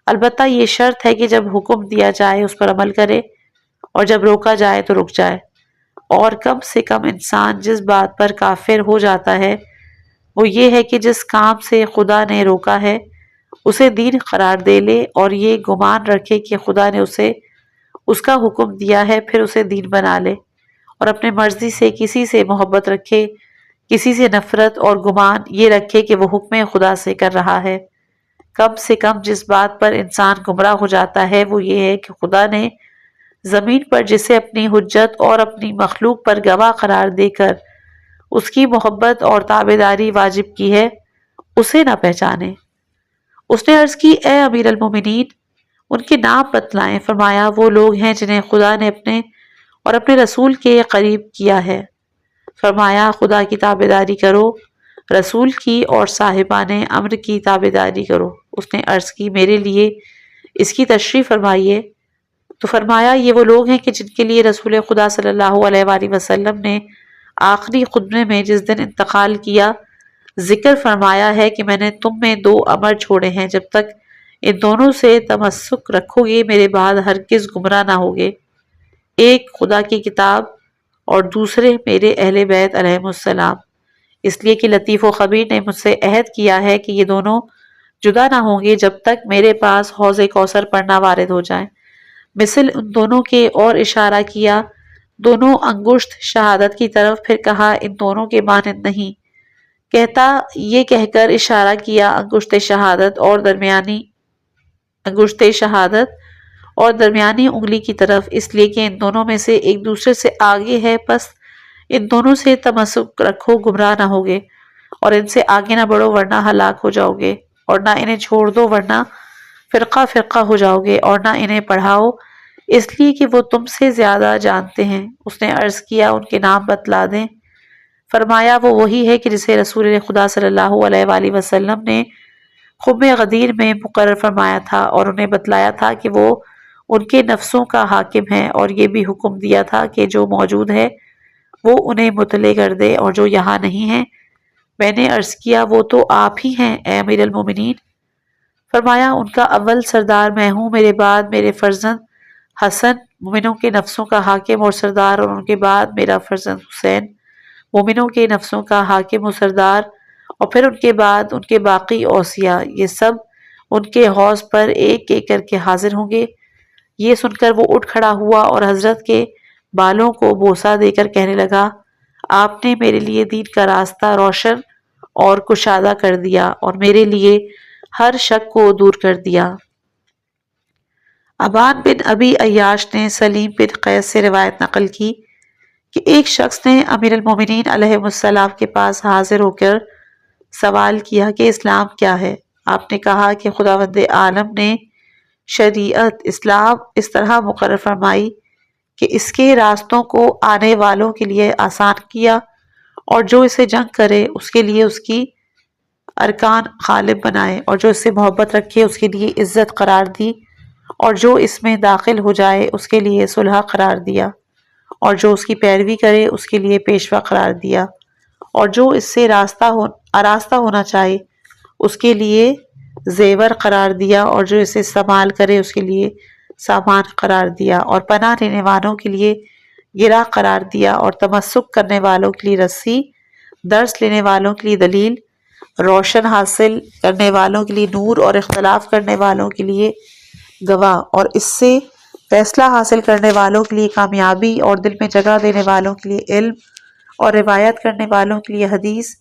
البتہ یہ شرط ہے کہ جب حکم دیا جائے اس پر عمل کرے، اور جب روکا جائے تو رک جائے، اور کم سے کم انسان جس بات پر کافر ہو جاتا ہے وہ یہ ہے کہ جس کام سے خدا نے روکا ہے اسے دین قرار دے لے، اور یہ گمان رکھے کہ خدا نے اسے اس کا حکم دیا ہے پھر اسے دین بنا لے، اور اپنے مرضی سے کسی سے محبت رکھے، کسی سے نفرت، اور گمان یہ رکھے کہ وہ حکم خدا سے کر رہا ہے۔ کم سے کم جس بات پر انسان گمراہ ہو جاتا ہے وہ یہ ہے کہ خدا نے زمین پر جسے اپنی حجت اور اپنی مخلوق پر گواہ قرار دے کر اس کی محبت اور تابعداری واجب کی ہے اسے نہ پہچانے۔ اس نے عرض کی: اے امیر المومنین، ان کے نام بتلائیں۔ فرمایا: وہ لوگ ہیں جنہیں خدا نے اپنے اور اپنے رسول کے قریب کیا ہے۔ فرمایا: خدا کی تابعداری کرو، رسول کی اور صاحبان امر کی تابعداری کرو۔ اس نے عرض کی: میرے لیے اس کی تشریح فرمائیے۔ تو فرمایا: یہ وہ لوگ ہیں کہ جن کے لیے رسول خدا صلی اللہ علیہ وآلہ وسلم نے آخری خطبے میں جس دن انتقال کیا ذکر فرمایا ہے کہ میں نے تم میں 2 امر چھوڑے ہیں، جب تک ان دونوں سے تمسک رکھو گے میرے بعد ہرگز گمراہ نہ ہوگے: ایک خدا کی کتاب، اور دوسرے میرے اہل بیت علیہم السلام، اس لیے کہ لطیف و خبیر نے مجھ سے عہد کیا ہے کہ یہ دونوں جدا نہ ہوں گے جب تک میرے پاس حوض کوثر پر نہ وارد ہو جائیں۔ مثل ان دونوں کے اور اشارہ کیا دونوں انگشت شہادت کی طرف، پھر کہا ان دونوں کے مانند نہیں، کہتا یہ کہہ کر اشارہ کیا انگشت شہادت اور درمیانی انگلی کی طرف، اس لیے کہ ان دونوں میں سے ایک دوسرے سے آگے ہے، پس ان دونوں سے تمسک رکھو گمراہ نہ ہوگے، اور ان سے آگے نہ بڑھو ورنہ ہلاک ہو جاؤ گے، اور نہ انہیں چھوڑ دو ورنہ فرقہ فرقہ ہو جاؤ گے، اور نہ انہیں پڑھاؤ اس لیے کہ وہ تم سے زیادہ جانتے ہیں۔ اس نے عرض کیا: ان کے نام بتلا دیں۔ فرمایا: وہ وہی ہے کہ جسے رسول خدا صلی اللہ علیہ وآلہ وسلم نے خم غدیر میں مقرر فرمایا تھا، اور انہیں بتلایا تھا کہ وہ ان کے نفسوں کا حاکم ہے، اور یہ بھی حکم دیا تھا کہ جو موجود ہے وہ انہیں مطلع کر دے، اور جو یہاں نہیں ہے۔ میں نے عرض کیا: وہ تو آپ ہی ہیں اے امیر المومنین۔ فرمایا: ان کا اول سردار میں ہوں، میرے بعد میرے فرزند حسن مومنوں کے نفسوں کا حاکم اور سردار، اور ان کے بعد میرا فرزند حسین مومنوں کے نفسوں کا حاکم و سردار، اور پھر ان کے بعد ان کے باقی اوصیاء، یہ سب ان کے حوض پر ایک ایک کر کے حاضر ہوں گے۔ یہ سن کر وہ اٹھ کھڑا ہوا اور حضرت کے بالوں کو بوسہ دے کر کہنے لگا، آپ نے میرے لیے دین کا راستہ روشن اور کشادہ کر دیا اور میرے لیے ہر شک کو دور کر دیا۔ ابان بن ابی عیاش نے سلیم بن قیس سے روایت نقل کی کہ ایک شخص نے امیر المومنین علیہ السلام کے پاس حاضر ہو کر سوال کیا کہ اسلام کیا ہے؟ آپ نے کہا کہ خداوند عالم نے شریعت اسلام اس طرح مقرر فرمائی کہ اس کے راستوں کو آنے والوں کے لیے آسان کیا، اور جو اسے جنگ کرے اس کے لیے اس کی ارکان غالب بنائے، اور جو اس سے محبت رکھے اس کے لیے عزت قرار دی، اور جو اس میں داخل ہو جائے اس کے لیے صلح قرار دیا، اور جو اس کی پیروی کرے اس کے لیے پیشوا قرار دیا، اور جو اس سے آراستہ ہونا چاہے اس کے لیے زیور قرار دیا، اور جو اسے استعمال کرے اس کے لیے سامان قرار دیا، اور پناہ لینے والوں کے لیے گرہ قرار دیا، اور تمسک کرنے والوں کے لیے رسی، درس لینے والوں کے لیے دلیل، روشن حاصل کرنے والوں کے لیے نور، اور اختلاف کرنے والوں کے لیے گواہ، اور اس سے فیصلہ حاصل کرنے والوں کے لیے کامیابی، اور دل میں جگہ دینے والوں کے لیے علم، اور روایت کرنے والوں کے لیے حدیث،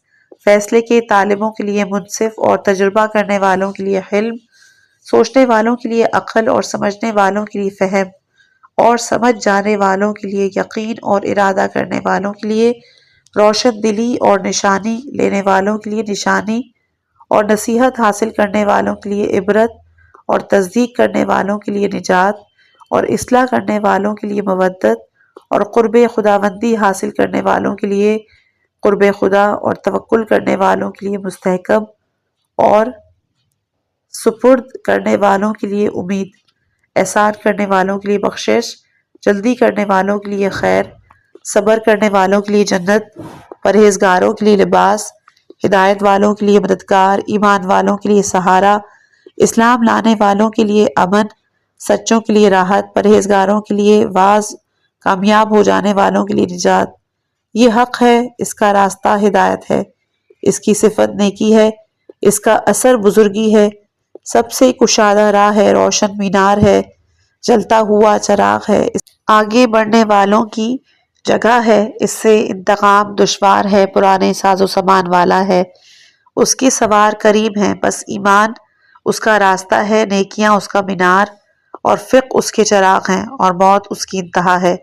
فیصلے کے طالبوں کے لیے منصف، اور تجربہ کرنے والوں کے لیے حلم، سوچنے والوں کے لیے عقل، اور سمجھنے والوں کے لیے فہم، اور سمجھ جانے والوں کے لیے یقین، اور ارادہ کرنے والوں کے لیے روشن دلی، اور نشانی لینے والوں کے لیے نشانی، اور نصیحت حاصل کرنے والوں کے لیے عبرت، اور تصدیق کرنے والوں کے لیے نجات، اور اصلاح کرنے والوں کے لیے مودت، اور قرب خداوندی حاصل کرنے والوں کے لیے قرب خدا، اور توکل کرنے والوں کے لیے مستحکم، اور سپرد کرنے والوں کے لیے امید، احسان کرنے والوں کے لیے بخشش، جلدی کرنے والوں کے لیے خیر، صبر کرنے والوں کے لیے جنت، پرہیزگاروں کے لیے لباس، ہدایت والوں کے لیے مددگار، ایمان والوں کے لیے سہارا، اسلام لانے والوں کے لیے امن، سچوں کے لیے راحت، پرہیزگاروں کے لیے واعظ، کامیاب ہو جانے والوں کے لیے نجات۔ یہ حق ہے، اس کا راستہ ہدایت ہے، اس کی صفت نیکی ہے، اس کا اثر بزرگی ہے، سب سے کشادہ راہ ہے، روشن مینار ہے، جلتا ہوا چراغ ہے، آگے بڑھنے والوں کی جگہ ہے، اس سے انتقام دشوار ہے، پرانے ساز و سامان والا ہے، اس کی سوار کریم ہے، بس ایمان اس کا راستہ ہے، نیکیاں اس کا مینار، اور فقہ اس کے چراغ ہیں، اور موت اس کی انتہا ہے،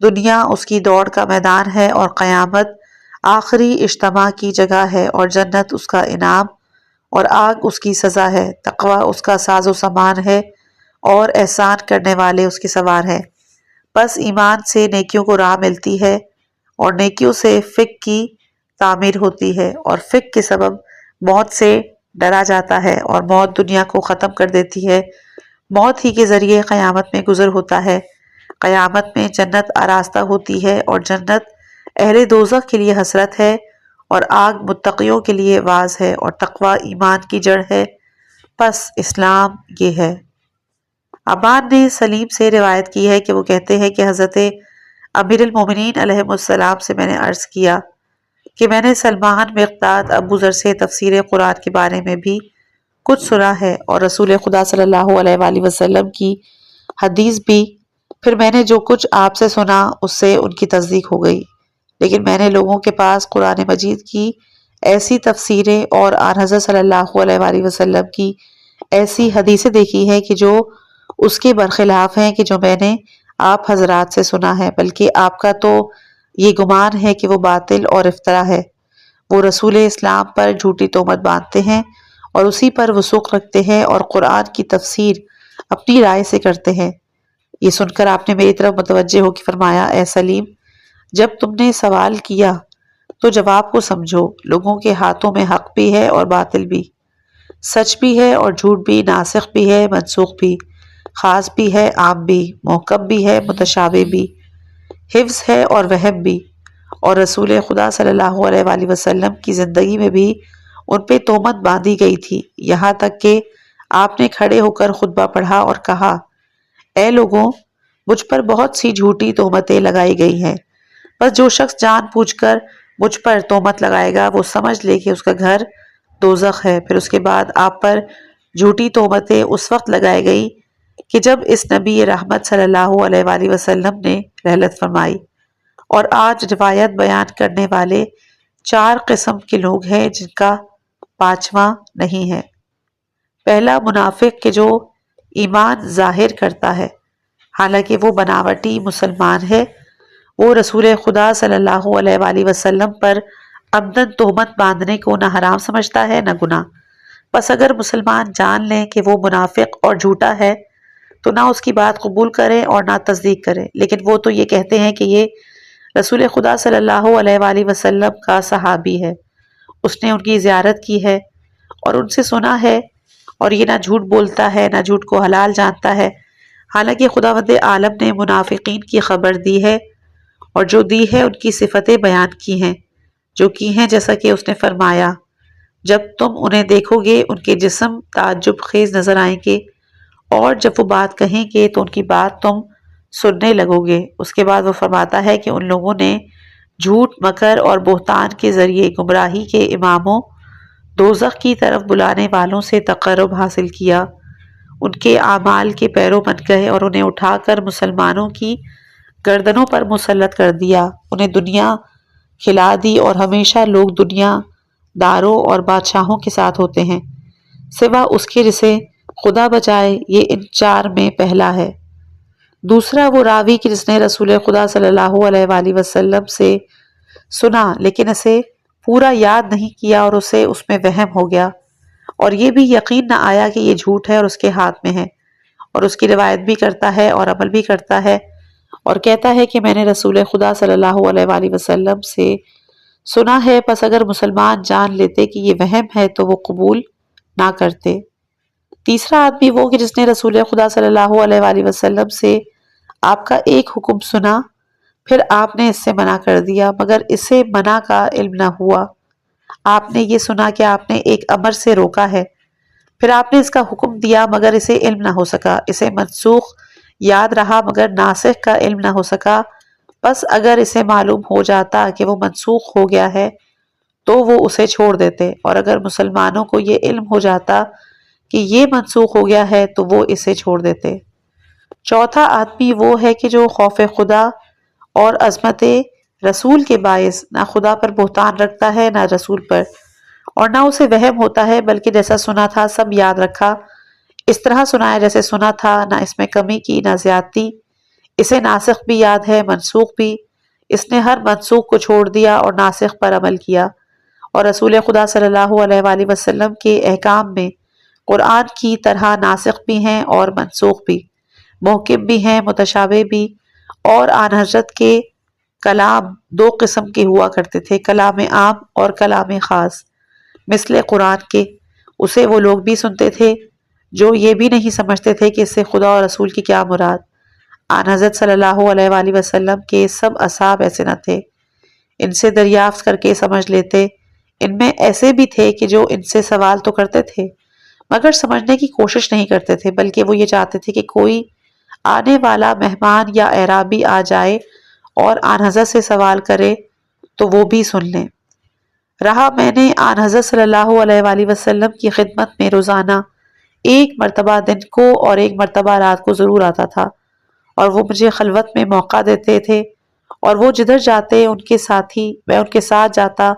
دنیا اس کی دوڑ کا میدان ہے، اور قیامت آخری اجتماع کی جگہ ہے، اور جنت اس کا انعام، اور آگ اس کی سزا ہے، تقوی اس کا ساز و سامان ہے، اور احسان کرنے والے اس کے سوار ہیں۔ بس ایمان سے نیکیوں کو راہ ملتی ہے، اور نیکیوں سے فقہ کی تعمیر ہوتی ہے، اور فقہ کے سبب موت سے ڈرا جاتا ہے، اور موت دنیا کو ختم کر دیتی ہے، موت ہی کے ذریعے قیامت میں گزر ہوتا ہے، قیامت میں جنت آراستہ ہوتی ہے، اور جنت اہل دوزخ کے لیے حسرت ہے، اور آگ متقیوں کے لیے واعظ ہے، اور تقوی ایمان کی جڑ ہے، پس اسلام یہ ہے۔ ابان نے سلیم سے روایت کی ہے کہ وہ کہتے ہیں کہ حضرت امیر المومنین علیہ السلام سے میں نے عرض کیا کہ میں نے سلمان مقداد ابو ذر سے تفسیر قرآن کے بارے میں بھی کچھ سنا ہے، اور رسول خدا صلی اللہ علیہ وآلہ وسلم کی حدیث بھی، پھر میں نے جو کچھ آپ سے سنا اس سے ان کی تصدیق ہو گئی، لیکن میں نے لوگوں کے پاس قرآن مجید کی ایسی تفسیریں اور آن حضرت صلی اللہ علیہ وآلہ وسلم کی ایسی حدیثیں دیکھی ہیں کہ جو اس کے برخلاف ہیں کہ جو میں نے آپ حضرات سے سنا ہے، بلکہ آپ کا تو یہ گمان ہے کہ وہ باطل اور افطرا ہے، وہ رسول اسلام پر جھوٹی تہمت باندھتے ہیں اور اسی پر وثوق رکھتے ہیں، اور قرآن کی تفسیر اپنی رائے سے کرتے ہیں۔ یہ سن کر آپ نے میری طرف متوجہ ہو کے فرمایا، اے سلیم، جب تم نے سوال کیا تو جواب کو سمجھو، لوگوں کے ہاتھوں میں حق بھی ہے اور باطل بھی، سچ بھی ہے اور جھوٹ بھی، ناسخ بھی ہے منسوخ بھی، خاص بھی ہے عام بھی، محکم بھی ہے متشابہ بھی، حفظ ہے اور وہم بھی، اور رسول خدا صلی اللہ علیہ وآلہ وسلم کی زندگی میں بھی ان پہ تہمت باندھی گئی تھی، یہاں تک کہ آپ نے کھڑے ہو کر خطبہ پڑھا اور کہا، اے لوگوں، مجھ پر بہت سی جھوٹی تہمتیں لگائی گئی ہیں، بس جو شخص جان بوجھ کر مجھ پر تہمت لگائے گا وہ سمجھ لے کہ اس کا گھر دوزخ ہے۔ پھر اس کے بعد آپ پر جھوٹی تہمتیں اس وقت لگائی گئی کہ جب اس نبی رحمت صلی اللہ علیہ وآلہ وسلم نے رحلت فرمائی، اور آج روایت بیان کرنے والے 4 قسم کے لوگ ہیں جن کا 5واں نہیں ہے۔ پہلا، منافق کہ جو ایمان ظاہر کرتا ہے حالانکہ وہ بناوٹی مسلمان ہے، وہ رسول خدا صلی اللہ علیہ وآلہ وسلم پر عمدن تہمت باندھنے کو نہ حرام سمجھتا ہے نہ گناہ۔ بس اگر مسلمان جان لیں کہ وہ منافق اور جھوٹا ہے تو نہ اس کی بات قبول کریں اور نہ تصدیق کریں، لیکن وہ تو یہ کہتے ہیں کہ یہ رسول خدا صلی اللہ علیہ وآلہ وسلم کا صحابی ہے، اس نے ان کی زیارت کی ہے اور ان سے سنا ہے، اور یہ نہ جھوٹ بولتا ہے نہ جھوٹ کو حلال جانتا ہے، حالانکہ خداوند عالم نے منافقین کی خبر دی ہے، اور جو دی ہے ان کی صفتیں بیان کی ہیں، جو کی ہیں جیسا کہ اس نے فرمایا، جب تم انہیں دیکھو گے ان کے جسم تعجب خیز نظر آئیں گے، اور جب وہ بات کہیں گے تو ان کی بات تم سننے لگو گے۔ اس کے بعد وہ فرماتا ہے کہ ان لوگوں نے جھوٹ، مکر اور بہتان کے ذریعے گمراہی کے اماموں، دوزخ کی طرف بلانے والوں سے تقرب حاصل کیا، ان کے اعمال کے پیرو بن گئے اور انہیں اٹھا کر مسلمانوں کی گردنوں پر مسلط کر دیا، انہیں دنیا کھلا دی، اور ہمیشہ لوگ دنیا داروں اور بادشاہوں کے ساتھ ہوتے ہیں سوا اس کے جسے خدا بچائے۔ یہ ان 4 میں پہلا ہے۔ دوسرا، وہ راوی کہ جس نے رسول خدا صلی اللہ علیہ وآلہ وسلم سے سنا لیکن اسے پورا یاد نہیں کیا اور اسے اس میں وہم ہو گیا، اور یہ بھی یقین نہ آیا کہ یہ جھوٹ ہے اور اس کے ہاتھ میں ہے، اور اس کی روایت بھی کرتا ہے اور عمل بھی کرتا ہے، اور کہتا ہے کہ میں نے رسول خدا صلی اللہ علیہ وآلہ وسلم سے سنا ہے، پس اگر مسلمان جان لیتے کہ یہ وہم ہے تو وہ قبول نہ کرتے۔ تیسرا آدمی وہ کہ جس نے رسول خدا صلی اللہ علیہ وآلہ وسلم سے آپ کا ایک حکم سنا، پھر آپ نے اس سے منع کر دیا مگر اسے منع کا علم نہ ہوا۔ آپ نے یہ سنا کہ آپ نے ایک امر سے روکا ہے، پھر آپ نے اس کا حکم دیا مگر اسے علم نہ ہو سکا، اسے منسوخ یاد رہا مگر ناسخ کا علم نہ ہو سکا، بس اگر اسے معلوم ہو جاتا کہ وہ منسوخ ہو گیا ہے تو وہ اسے چھوڑ دیتے، اور اگر مسلمانوں کو یہ علم ہو جاتا کہ یہ منسوخ ہو گیا ہے تو وہ اسے چھوڑ دیتے۔ چوتھا آدمی وہ ہے کہ جو خوف خدا اور عظمت رسول کے باعث نہ خدا پر بہتان رکھتا ہے نہ رسول پر، اور نہ اسے وہم ہوتا ہے بلکہ جیسا سنا تھا سب یاد رکھا، اس طرح سنایا جیسے سنا تھا، نہ اس میں کمی کی نہ زیادتی، اسے ناسخ بھی یاد ہے منسوخ بھی، اس نے ہر منسوخ کو چھوڑ دیا اور ناسخ پر عمل کیا، اور رسول خدا صلی اللہ علیہ وآلہ وسلم کے احکام میں قرآن کی طرح ناسخ بھی ہیں اور منسوخ بھی، محکم بھی ہیں متشابہ بھی، اور آن حضرت کے کلام 2 قسم کے ہوا کرتے تھے، کلام عام اور کلام خاص، مثل قرآن کے، اسے وہ لوگ بھی سنتے تھے جو یہ بھی نہیں سمجھتے تھے کہ اس سے خدا اور رسول کی کیا مراد۔ آن حضرت صلی اللہ علیہ وآلہ وسلم کے سب اصحاب ایسے نہ تھے، ان سے دریافت کر کے سمجھ لیتے، ان میں ایسے بھی تھے کہ جو ان سے سوال تو کرتے تھے مگر سمجھنے کی کوشش نہیں کرتے تھے، بلکہ وہ یہ چاہتے تھے کہ کوئی آنے والا مہمان یا اعرابی آ جائے اور آن حضرت سے سوال کرے تو وہ بھی سن لیں۔ رہا میں نے آن حضرت صلی اللہ علیہ وآلہ وسلم کی خدمت میں روزانہ 1 مرتبہ دن کو اور 1 مرتبہ رات کو ضرور آتا تھا، اور وہ مجھے خلوت میں موقع دیتے تھے، اور وہ جدھر جاتے ان کے ساتھی میں ان کے ساتھ جاتا۔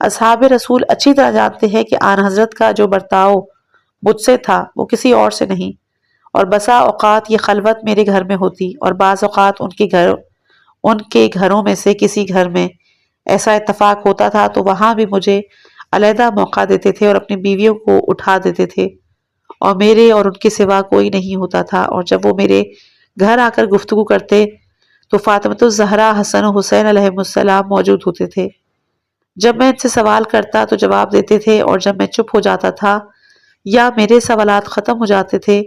اصحاب رسول اچھی طرح جانتے ہیں کہ آن حضرت کا جو برتاؤ مجھ سے تھا وہ کسی اور سے نہیں، اور بسا اوقات یہ خلوت میرے گھر میں ہوتی اور بعض اوقات ان کے گھروں میں سے کسی گھر میں ایسا اتفاق ہوتا تھا تو وہاں بھی مجھے علیحدہ موقع دیتے تھے اور اپنی بیویوں کو اٹھا دیتے تھے، اور میرے اور ان کے سوا کوئی نہیں ہوتا تھا، اور جب وہ میرے گھر آ کر گفتگو کرتے تو فاطمۃ الزہرا، حسن و حسین علیہم السلام موجود ہوتے تھے۔ جب میں ان سے سوال کرتا تو جواب دیتے تھے، اور جب میں چپ ہو جاتا تھا یا میرے سوالات ختم ہو جاتے تھے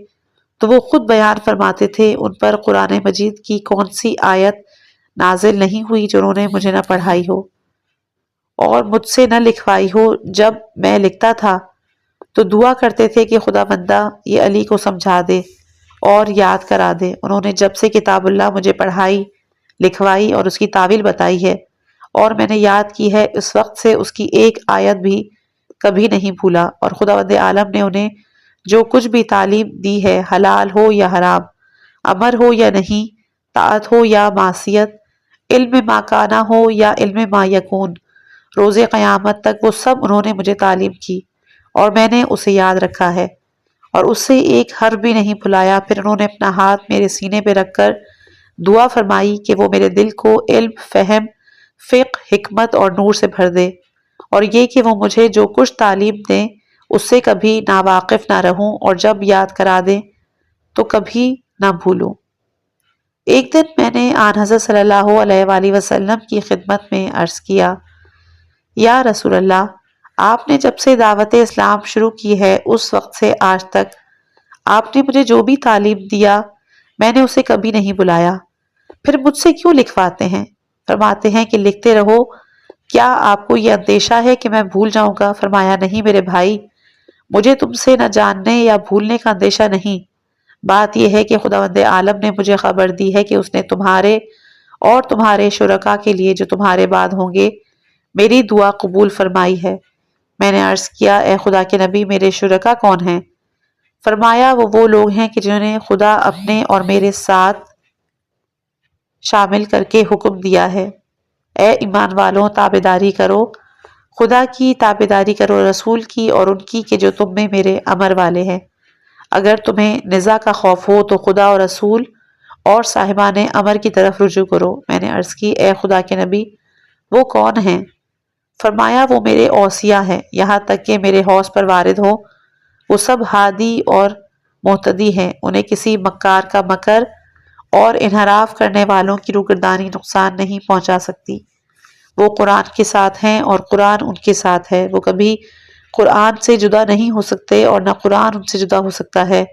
تو وہ خود بیان فرماتے تھے ان پر قرآن مجید کی کون سی آیت نازل نہیں ہوئی جو انہوں نے مجھے نہ پڑھائی ہو اور مجھ سے نہ لکھوائی ہو۔ جب میں لکھتا تھا تو دعا کرتے تھے کہ خدا بندہ یہ علی کو سمجھا دے اور یاد کرا دے۔ انہوں نے جب سے کتاب اللہ مجھے پڑھائی، لکھوائی اور اس کی تعویل بتائی ہے اور میں نے یاد کی ہے، اس وقت سے اس کی ایک آیت بھی کبھی نہیں بھولا، اور خداوند عالم نے انہیں جو کچھ بھی تعلیم دی ہے، حلال ہو یا حرام، امر ہو یا نہیں، طاعت ہو یا معصیت، علم ما کانا ہو یا علم ما یکون، روز قیامت تک وہ سب انہوں نے مجھے تعلیم کی اور میں نے اسے یاد رکھا ہے اور اس سے ایک حرف بھی نہیں بھلایا۔ پھر انہوں نے اپنا ہاتھ میرے سینے پہ رکھ کر دعا فرمائی کہ وہ میرے دل کو علم، فہم، فقہ، حکمت اور نور سے بھر دے، اور یہ کہ وہ مجھے جو کچھ تعلیم دیں اس سے کبھی ناواقف نہ رہوں، اور جب یاد کرا دیں تو کبھی نہ بھولوں۔ ایک دن میں نے آن حضرت صلی اللہ علیہ وآلہ وسلم کی خدمت میں عرض کیا، یا رسول اللہ، آپ نے جب سے دعوت اسلام شروع کی ہے اس وقت سے آج تک آپ نے مجھے جو بھی تعلیم دیا میں نے اسے کبھی نہیں بلایا، پھر مجھ سے کیوں لکھواتے ہیں؟ فرماتے ہیں کہ لکھتے رہو، کیا آپ کو یہ اندیشہ ہے کہ میں بھول جاؤں گا؟ فرمایا نہیں میرے بھائی، مجھے تم سے نہ جاننے یا بھولنے کا اندیشہ نہیں، بات یہ ہے کہ خداوند عالم نے مجھے خبر دی ہے کہ اس نے تمہارے اور تمہارے شرکاء کے لیے جو تمہارے بعد ہوں گے میری دعا قبول فرمائی ہے۔ میں نے عرض کیا، اے خدا کے نبی، میرے شرکاء کون ہیں؟ فرمایا وہ لوگ ہیں کہ جنہیں خدا اپنے اور میرے ساتھ شامل کر کے حکم دیا ہے، اے ایمان والوں، تابعداری کرو، خدا کی تابعداری کرو، رسول کی اور ان کی کہ جو تم میں میرے امر والے ہیں۔ اگر تمہیں نزاع کا خوف ہو تو خدا اور رسول اور صاحبان امر کی طرف رجوع کرو۔ میں نے عرض کی، اے خدا کے نبی، وہ کون ہیں؟ فرمایا وہ میرے اوصیاء ہیں، یہاں تک کہ میرے حوض پر وارد ہو، وہ سب ہادی اور مہتدی ہیں، انہیں کسی مکار کا مکر اور انحراف کرنے والوں کی روگردانی نقصان نہیں پہنچا سکتی۔ وہ قرآن کے ساتھ ہیں اور قرآن ان کے ساتھ ہے، وہ کبھی قرآن سے جدا نہیں ہو سکتے اور نہ قرآن ان سے جدا ہو سکتا ہے۔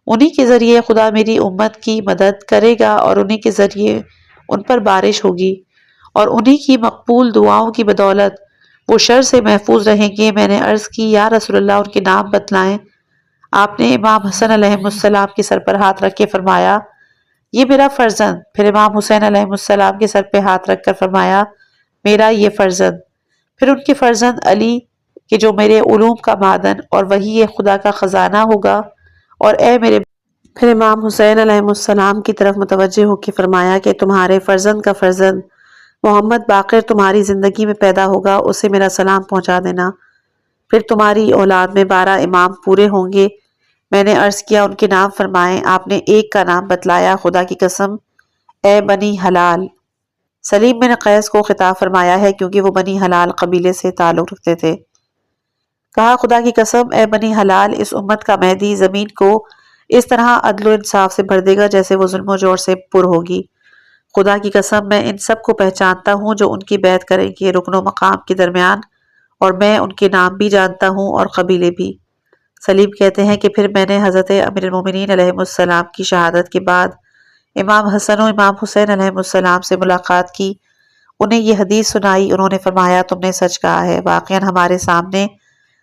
انہی کے ذریعے خدا میری امت کی مدد کرے گا اور انہی کے ذریعے ان پر بارش ہوگی، اور انہی کی مقبول دعاؤں کی بدولت وہ شر سے محفوظ رہیں گے۔ میں نے عرض کی، یا رسول اللہ، ان کے نام بتلائیں۔ آپ نے امام حسن علیہ السلام کے سر پر ہاتھ رکھ کے فرمایا، یہ میرا فرزند۔ پھر امام حسین علیہ السلام کے سر پہ ہاتھ رکھ کر فرمایا، میرا یہ فرزند۔ پھر ان کے فرزند علی کہ جو میرے علوم کا معدن اور وحی خدا کا خزانہ ہوگا، اور اے میرے۔ پھر امام حسین علیہ السلام کی طرف متوجہ ہو کے فرمایا کہ تمہارے فرزند کا فرزند محمد باقر تمہاری زندگی میں پیدا ہوگا، اسے میرا سلام پہنچا دینا۔ پھر تمہاری اولاد میں 12 امام پورے ہوں گے۔ میں نے عرض کیا، ان کے نام فرمائیں۔ آپ نے ایک کا نام بتلایا، خدا کی قسم اے بنی حلال۔ سلیم بن قیس کو خطاب فرمایا ہے کیونکہ وہ بنی حلال قبیلے سے تعلق رکھتے تھے۔ کہا، خدا کی قسم اے بنی حلال، اس امت کا مہدی زمین کو اس طرح عدل و انصاف سے بھر دے گا جیسے وہ ظلم و جور سے پر ہوگی۔ خدا کی قسم میں ان سب کو پہچانتا ہوں جو ان کی بیعت کریں گے رکن و مقام کے درمیان، اور میں ان کے نام بھی جانتا ہوں اور قبیلے بھی۔ سلیم کہتے ہیں کہ پھر میں نے حضرت امیر المومنین علیہ السلام کی شہادت کے بعد امام حسن و امام حسین علیہ السلام سے ملاقات کی، انہیں یہ حدیث سنائی۔ انہوں نے فرمایا، تم نے سچ کہا ہے، واقعاً ہمارے سامنے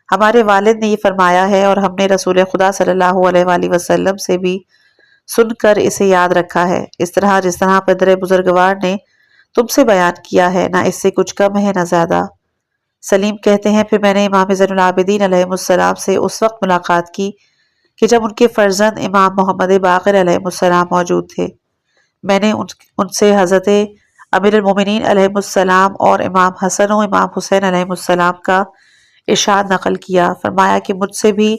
ہمارے والد نے یہ فرمایا ہے اور ہم نے رسول خدا صلی اللہ علیہ وآلہ وسلم سے بھی سن کر اسے یاد رکھا ہے، اس طرح جس طرح پدر بزرگوار نے تم سے بیان کیا ہے، نہ اس سے کچھ کم ہے نہ زیادہ۔ سلیم کہتے ہیں پھر میں نے امام زین العابدین علیہ السلام سے اس وقت ملاقات کی کہ جب ان کے فرزند امام محمد باقر علیہ السلام موجود تھے۔ میں نے ان سے حضرت امیر المومنین علیہ السلام اور امام حسن و امام حسین علیہ السلام کا ارشاد نقل کیا۔ فرمایا کہ مجھ سے بھی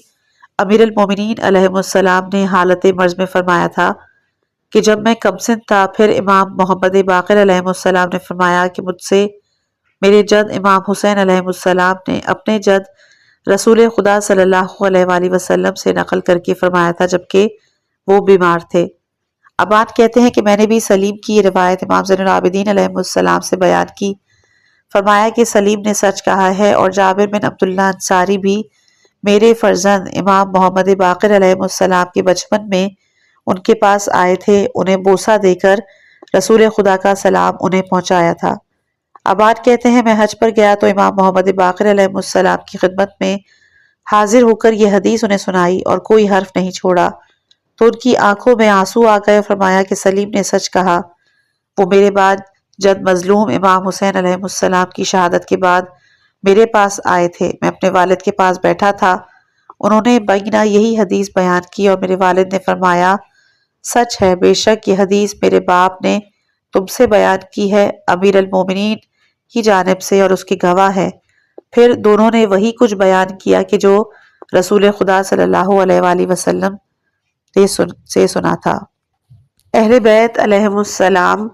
امیر المومنین علیہ السلام نے حالت مرض میں فرمایا تھا کہ جب میں کم سن تھا، پھر امام محمد باقر علیہ السلام نے فرمایا کہ مجھ سے میرے جد امام حسین علیہ السلام نے اپنے جد رسول خدا صلی اللہ علیہ وآلہ وسلم سے نقل کر کے فرمایا تھا جبکہ وہ بیمار تھے۔ ابان کہتے ہیں کہ میں نے بھی سلیم کی یہ روایت امام زین العابدین علیہ السلام سے بیان کی۔ فرمایا کہ سلیم نے سچ کہا ہے، اور جابر بن عبداللہ انصاری بھی میرے فرزند امام محمد باقر علیہ السلام کے بچپن میں ان کے پاس آئے تھے، انہیں بوسہ دے کر رسول خدا کا سلام انہیں پہنچایا تھا۔ ابان کہتے ہیں میں حج پر گیا تو امام محمد باقر علیہ السلام کی خدمت میں حاضر ہو کر یہ حدیث انہیں سنائی اور کوئی حرف نہیں چھوڑا۔ تو ان کی آنکھوں میں آنسو آ گئے اور فرمایا کہ سلیم نے سچ کہا۔ وہ میرے بعد جب مظلوم امام حسین علیہ السلام کی شہادت کے بعد میرے پاس آئے تھے، میں اپنے والد کے پاس بیٹھا تھا، انہوں نے بینہ یہی حدیث بیان کی اور میرے والد نے فرمایا سچ ہے، بے شک یہ حدیث میرے باپ نے تم سے بیان کی ہے، امیر المومنین کی جانب سے، اور اس کی گواہ ہے۔ پھر دونوں نے وہی کچھ بیان کیا کہ جو رسول خدا صلی اللہ علیہ وآلہ وسلم سے سنا تھا۔ اہل بیت علیہم السلام،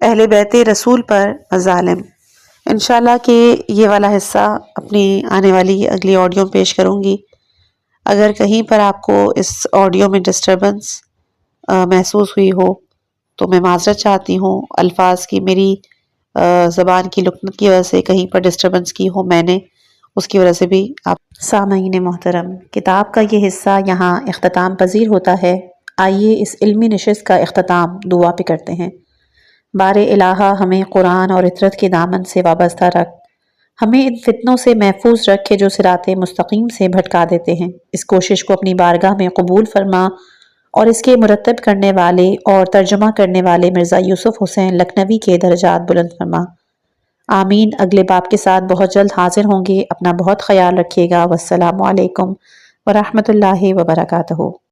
اہل بیت رسول پر مظالم۔ انشاءاللہ کہ یہ والا حصہ اپنی آنے والی اگلی آڈیو میں پیش کروں گی۔ اگر کہیں پر آپ کو اس آڈیو میں ڈسٹربنس محسوس ہوئی ہو تو میں معذرت چاہتی ہوں، الفاظ کی میری زبان کی لکنت کی وجہ سے کہیں پر ڈسٹربنس کی ہو میں نے، اس کی وجہ سے بھی آپ۔ سامعین محترم، کتاب کا یہ حصہ یہاں اختتام پذیر ہوتا ہے۔ آئیے اس علمی نشست کا اختتام دعا پہ کرتے ہیں۔ بار الہا ہمیں قرآن اور اطرت کے دامن سے وابستہ رکھ، ہمیں ان فتنوں سے محفوظ رکھ کے جو صراط مستقیم سے بھٹکا دیتے ہیں۔ اس کوشش کو اپنی بارگاہ میں قبول فرما اور اس کے مرتب کرنے والے اور ترجمہ کرنے والے مرزا یوسف حسین لکھنوی کے درجات بلند فرما۔ آمین۔ اگلے باب کے ساتھ بہت جلد حاضر ہوں گے۔ اپنا بہت خیال رکھیے گا۔ والسلام علیکم ورحمۃ اللہ وبرکاتہ۔